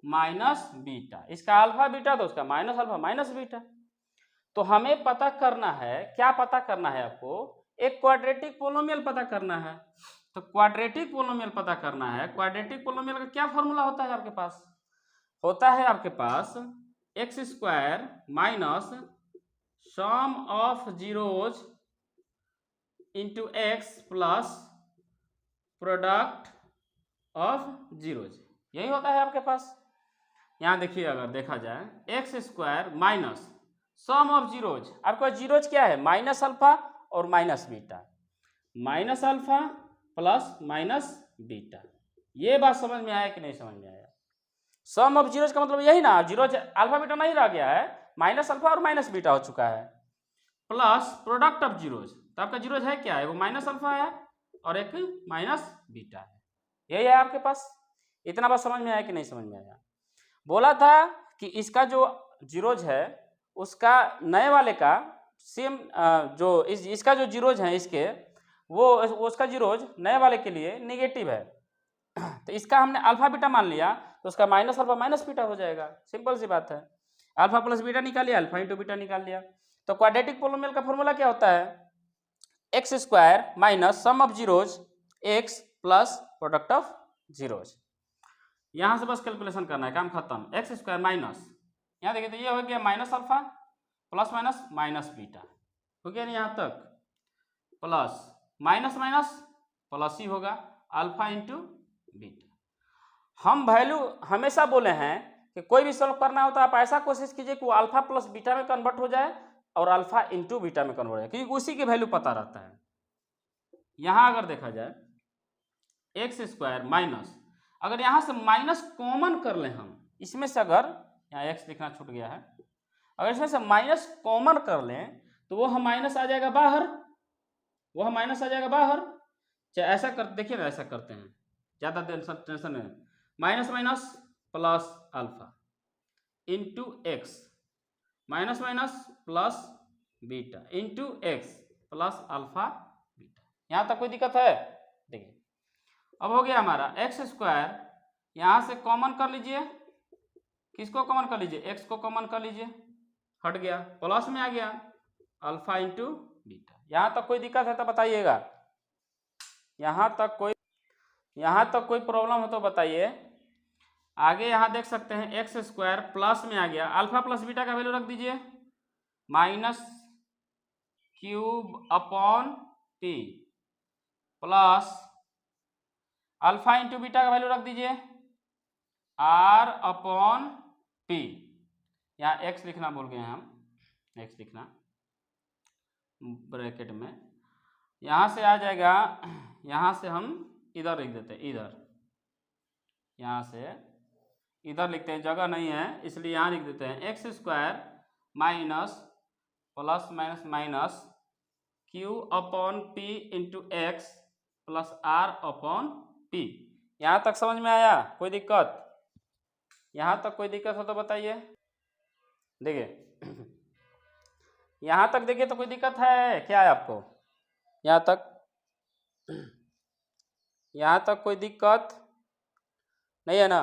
minus beta. इसका अल्फा बीटा तो उसका माइनस अल्फा माइनस बीटा। तो हमें पता करना है, क्या पता करना है आपको? एक क्वाड्रेटिक पोलिनोमियल पता करना है। तो क्वाड्रेटिक पोलिनोमियल पता करना है। क्वाड्रेटिक पोलिनोमियल का क्या फॉर्मूला होता है आपके पास? होता है आपके पास x² minus sum of zeros into x plus product of zeros, यही होता है आपके पास। यहाँ देखिए, अगर देखा जाए x² minus sum of zeros, आपका जीरोज क्या है? माइनस अल्फा और minus beta, minus alpha plus minus beta. ये बात समझ में आया कि नहीं समझ में आया? सम ऑफ जीरोज का मतलब यही ना, जीरोज अल्फा बीटा नहीं रह गया है, माइनस अल्फा और माइनस बीटा हो चुका है, प्लस प्रोडक्ट ऑफ जीरोज। तो आपका जीरोज है क्या है? वो माइनस अल्फा है और एक माइनस बीटा है, यही है आपके पास। इतना बात समझ में आया कि नहीं समझ में आया? बोला था कि इसका जो जीरोज है उसका नए वाले का सेम, जो इसका जो जीरोज है इसके, वो उसका जीरोज नए वाले के लिए नेगेटिव है। तो इसका हमने अल्फा बीटा मान लिया, तो उसका माइनस अल्फा माइनस बीटा हो जाएगा। सिंपल सी बात है। अल्फा प्लस बीटा निकालिए, अल्फा इंटू बीटा निकाल लिया। तो क्वाड्रेटिक पोलिनोमियल का फॉर्मूला क्या होता है? X square minus sum of zeros x plus product of zeros. यहां से बस कैलकुलेशन करना है, काम खत्म। एक्स स्क्वायर माइनस, यहाँ देखिए तो ये हो गया minus alpha plus minus minus beta, हो गया नहीं यहाँ तक, प्लस माइनस माइनस प्लस ही होगा अल्फा इंटू बीटा। हम वैल्यू हमेशा बोले हैं कि कोई भी सॉल्व करना हो तो आप ऐसा कोशिश कीजिए कि वो अल्फा प्लस बीटा में कन्वर्ट हो जाए और अल्फा इंटू बीटा में कन्वर्ट हो जाए, क्योंकि उसी की वैल्यू पता रहता है। यहां अगर देखा जाए एक्स स्क्वायर माइनस, अगर यहां से माइनस कॉमन कर लें हम इसमें से, अगर यहाँ एक्स लिखना छूट गया है, अगर इसमें से माइनस कॉमन कर लें तो वो हम माइनस आ जाएगा बाहर, वो हम माइनस आ जाएगा बाहर। चाहे ऐसा कर, देखिए ना ऐसा करते हैं, ज्यादा टेंशन में, minus minus plus alpha into x minus minus plus beta into X plus alpha beta. यहां तक कोई दिक्कत है? देखिए अब हो गया हमारा एक्स स्क्वायर, यहां से कॉमन कर लीजिए, किसको कॉमन कर लीजिए? एक्स को कॉमन कर लीजिए, हट गया, प्लस में आ गया अल्फा इंटू बीटा। यहां तक कोई दिक्कत है तो बताइएगा, यहां तक कोई प्रॉब्लम हो तो बताइए। आगे यहां देख सकते हैं एक्स स्क्वायर प्लस में आ गया, अल्फा प्लस बीटा का वैल्यू रख दीजिए minus cube upon T plus alpha into beta का वैल्यू रख दीजिए आर अपॉन पी। यहाँ एक्स लिखना भूल गए हम, एक्स लिखना ब्रैकेट में, यहाँ से आ जाएगा, यहाँ से हम इधर लिख देते हैं, इधर यहाँ से इधर लिखते हैं, जगह नहीं है इसलिए यहाँ लिख देते हैं X square minus plus minus minus Q upon P into X plus R upon P. यहाँ तक समझ में आया? कोई दिक्कत? यहाँ तक कोई दिक्कत हो तो बताइए। देखिए यहाँ तक देखिए तो कोई दिक्कत है क्या है आपको? यहाँ तक कोई दिक्कत नहीं है ना?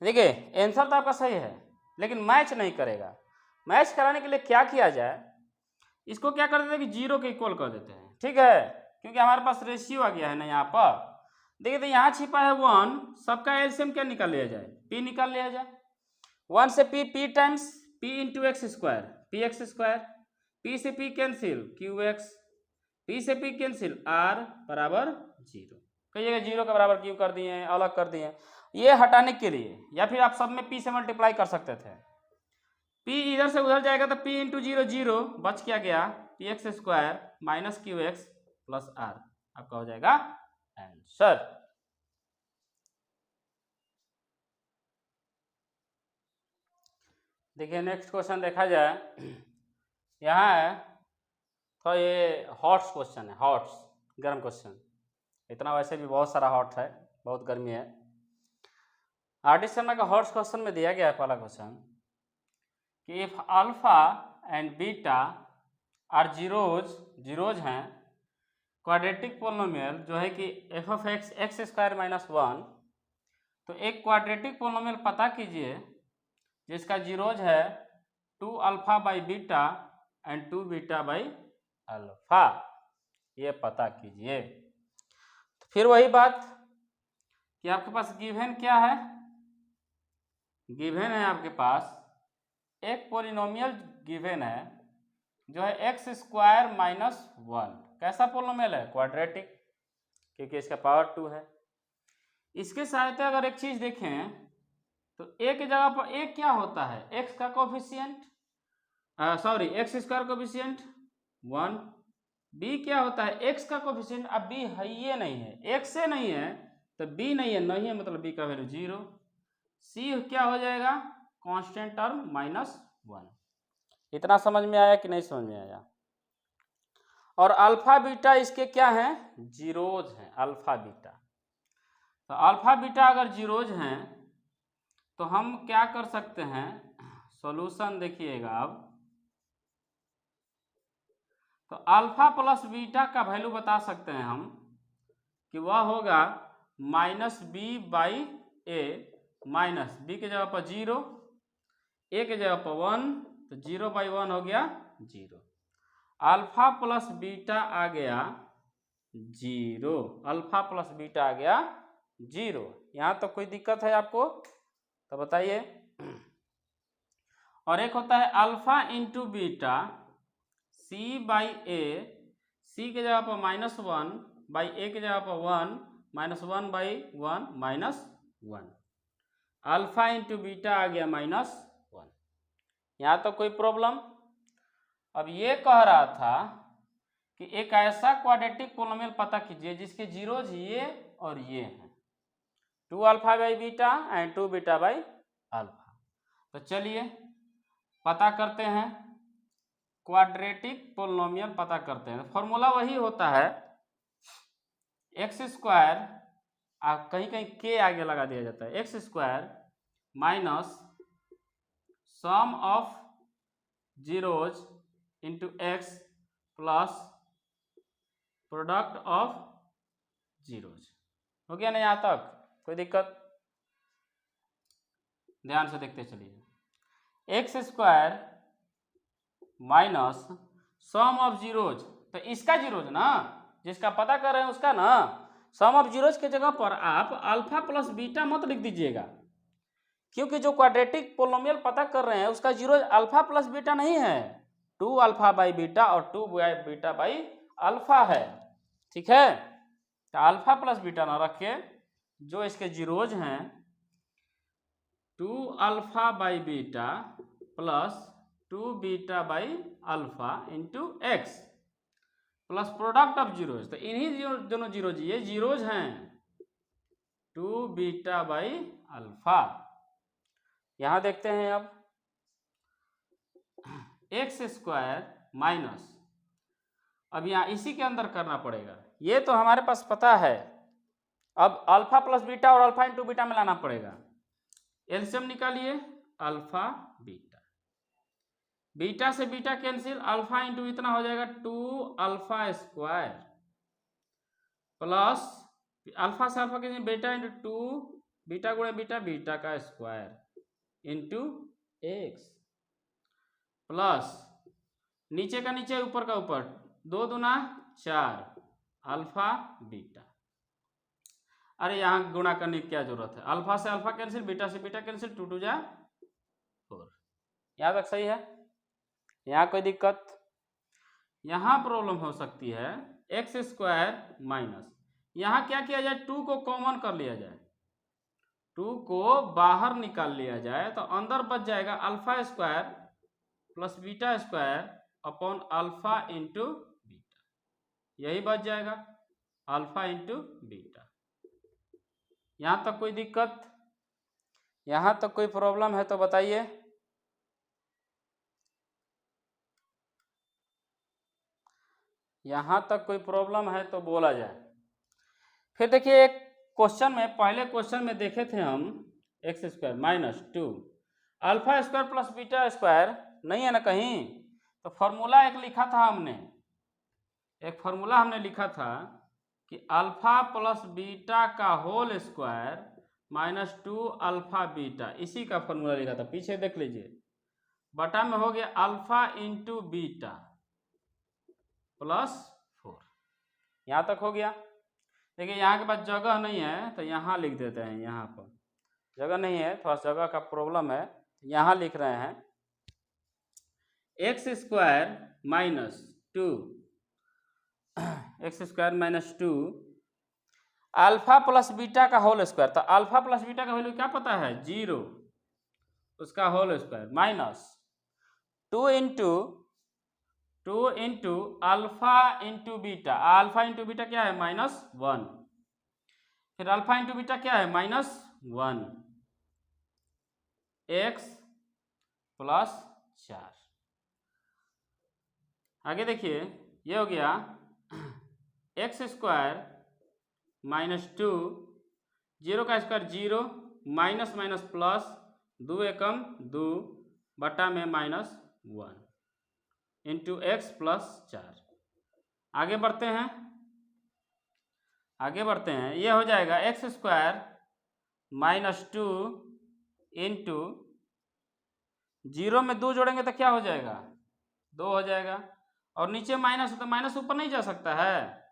देखिए आंसर तो आपका सही है लेकिन मैच नहीं करेगा। मैच कराने के लिए क्या किया जाए, इसको क्या कर देते हैं कि जीरो के इक्वल कर देते हैं, ठीक है, क्योंकि हमारे पास रेशियो आ गया है ना यहाँ पर। देखिए तो यहाँ छिपा है 1, सबका एलसीएम क्या निकाल लिया जाए? पी निकाल लिया जाए। 1 से P times P into X square, P X square, P से P cancel Q X, P से पी कैंसिल आर बराबर 0। कहिएगा 0 के बराबर क्यों कर दिए, अलग कर दिए, ये हटाने के लिए, या फिर आप सब में पी से मल्टीप्लाई कर सकते थे। पी इधर से उधर जाएगा तो पी इंटू 0 0, बच क्या गया P X square minus Q X plus R, आपका हो जाएगा आंसर। देखिए नेक्स्ट क्वेश्चन देखा जाए, यहाँ है तो ये हॉट्स क्वेश्चन है, हॉट्स गर्म क्वेश्चन, इतना वैसे भी बहुत सारा हॉट है, बहुत गर्मी है। आर.डी. शर्मा का हॉट्स क्वेश्चन में दिया गया है पहला क्वेश्चन कि if alpha and beta are zeros हैं, क्वाड्रेटिक पोलिनोमियल जो है कि F of X X square minus 1, तो एक क्वाड्रेटिक पोलिनोमियल पता कीजिए जिसका जीरोज है 2 alpha by beta and 2 beta by alpha, ये पता कीजिए। तो फिर वही बात कि आपके पास गिवन क्या है, गिवन है आपके पास एक पोलिनोमियल गिवन है जो है एक्स स्क्वायर माइनस 1। कैसा पोलिनोमियल है? क्वाड्रेटिक, क्योंकि इसका पावर 2 है। इसके सहायता अगर एक चीज देखें तो ए की जगह पर ए क्या होता है? एक्स का coefficient, sorry X square coefficient 1। B क्या होता है? एक्स का कोफिशिएंट, अब बी है ये नहीं है, एक्स से नहीं है तो बी नहीं है, नहीं है मतलब बी का वैल्यू 0। सी क्या हो जाएगा? Constant term -1। इतना समझ में आया कि नहीं समझ में आया? और अल्फा बीटा इसके क्या हैं? जीरोज हैं अल्फा बीटा। तो अल्फा बीटा अगर जीरोज हैं तो हम क्या कर सकते हैं, सॉल्यूशन देखिएगा अब। तो अल्फा प्लस बीटा का वैल्यू बता सकते हैं हम कि वह होगा -b/a, माइनस बी की जगह पर 0, ए के जगह पर 1 तो 0/1 हो गया 0। अल्फा प्लस बीटा आ गया 0, अल्फा प्लस बीटा आ गया 0। यहाँ तो कोई दिक्कत है आपको तो बताइए। और एक होता है alpha into beta c/a, c के जगह पर -1 बाई a के जगह पर 1 -1/1 -1, अल्फा इंटू बीटा आ गया -1। यहाँ तो कोई प्रॉब्लम। अब ये कह रहा था कि एक ऐसा क्वाड्रेटिक पोलिनोमियल पता कीजिए जिसके जीरोज ये और ये हैं, 2α/बीटा एंड 2β/अल्फा। तो चलिए पता करते हैं, क्वाड्रेटिक पोलिनोमियल पता करते हैं। फॉर्मूला वही होता है x², कहीं कहीं के आगे लगा दिया जाता है, x² minus sum of zeros into x plus product of zeros. हो गया ना यहाँ तक? कोई दिक्कत? ध्यान से देखते चलिए। x² minus sum of zeros, तो इसका जीरोज ना, जिसका पता कर रहे हैं उसका ना, सम ऑफ जीरोज के जगह पर आप अल्फा प्लस बीटा मत लिख दीजिएगा, क्योंकि जो क्वाड्रेटिक पोलिनोमियल पता कर रहे हैं उसका जीरोज अल्फा प्लस बीटा नहीं है, 2α/बीटा और 2β/अल्फा है। ठीक है, तो अल्फा प्लस बीटा ना रख के जो इसके जीरोज हैं 2α/बीटा प्लस 2β/अल्फा into X plus product of zeros, तो इन्हीं दोनों जीरोज, ये जीरोज हैं 2β/अल्फा। यहां देखते हैं अब x² माइनस, अब यहाँ इसी के अंदर करना पड़ेगा, ये तो हमारे पास पता है, अब अल्फा प्लस बीटा और अल्फा इंटू बीटा में लाना पड़ेगा। एलसीएम निकालिए, अल्फा बीटा, बीटा से बीटा कैंसिल, अल्फा इंटू इतना हो जाएगा 2α² प्लस अल्फा से alpha cancel, beta into 2 beta गुणे बीटा, बीटा का स्क्वायर इंटू एक्स प्लस नीचे का नीचे ऊपर का ऊपर, 2 दूना 4 अल्फा बीटा। अरे यहाँ गुणा करने की क्या जरूरत है, अल्फा से अल्फा कैंसिल, बीटा से बीटा कैंसिल, 2 2 जा 4। यहाँ तक सही है? यहाँ कोई दिक्कत? यहाँ प्रॉब्लम हो सकती है x² माइनस, यहाँ क्या किया जाए, 2 को कॉमन कर लिया जाए, 2 को बाहर निकाल लिया जाए, तो अंदर बच जाएगा α² plus β² upon alpha into beta, यही बच जाएगा अल्फा इंटू बीटा। यहाँ तक कोई दिक्कत? यहाँ तक कोई प्रॉब्लम है तो बताइए। यहाँ तक कोई प्रॉब्लम है तो बोला जाए। फिर देखिए एक क्वेश्चन में, पहले क्वेश्चन में देखे थे हम x² माइनस 2 α² प्लस β² नहीं है ना कहीं, तो फॉर्मूला एक लिखा था हमने, एक फॉर्मूला हमने लिखा था कि अल्फा प्लस बीटा का होल स्क्वायर माइनस 2α/बीटा, इसी का फॉर्मूला लिखा था, पीछे देख लीजिए, बटा में हो गया अल्फा इंटू बीटा प्लस 4। यहाँ तक हो गया। देखिए यहाँ के पास जगह नहीं है तो यहाँ लिख देते हैं, यहाँ पर जगह नहीं है, थोड़ा जगह का प्रॉब्लम है, यहाँ लिख रहे हैं x² minus 2 alpha plus beta का होल स्क्वायर, तो अल्फा प्लस बीटा का वैल्यू क्या पता है, 0, उसका whole square minus 2 into alpha into beta, alpha into beta क्या है, -1, फिर अल्फा इंटू बीटा क्या है, -1, x प्लस 4। आगे देखिए ये हो गया x² माइनस 2, 0 का स्क्वायर 0, माइनस माइनस प्लस, 2 एकम 2 बटा में -1 इंटू एक्स प्लस 4। आगे बढ़ते हैं, ये हो जाएगा x² माइनस 2 इंटू जीरो में 2 जोड़ेंगे तो क्या हो जाएगा, 2 हो जाएगा। और नीचे माइनस है तो माइनस ऊपर नहीं जा सकता है,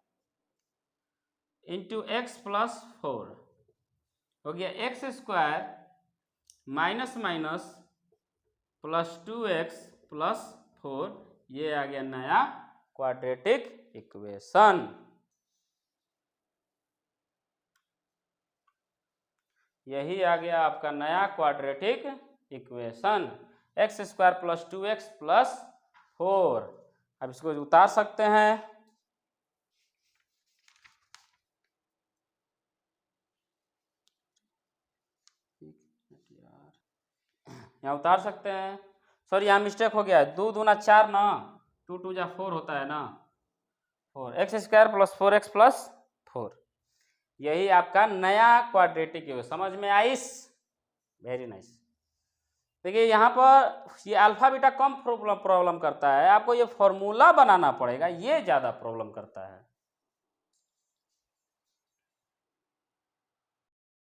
इंटू एक्स प्लस 4 हो गया x square minus minus plus 2x plus 4, ये आ गया नया क्वाड्रेटिक इक्वेशन। यही आ गया आपका नया quadratic equation, x square plus 2x plus 4। अब इसको उतार सकते हैं, यहाँ उतार सकते हैं। सॉरी यहाँ मिस्टेक हो गया है, 2 दूना 4 ना, 2 2 जा 4 होता है ना, 4 x square plus 4x plus 4, यही आपका नया क्वाड्रेटिक इक्वेशन। समझ में आइस, वेरी नाइस। देखिए यहाँ पर ये अल्फा बीटा कम प्रॉब्लम करता है, आपको ये फॉर्मूला बनाना पड़ेगा, ये ज़्यादा प्रॉब्लम करता है।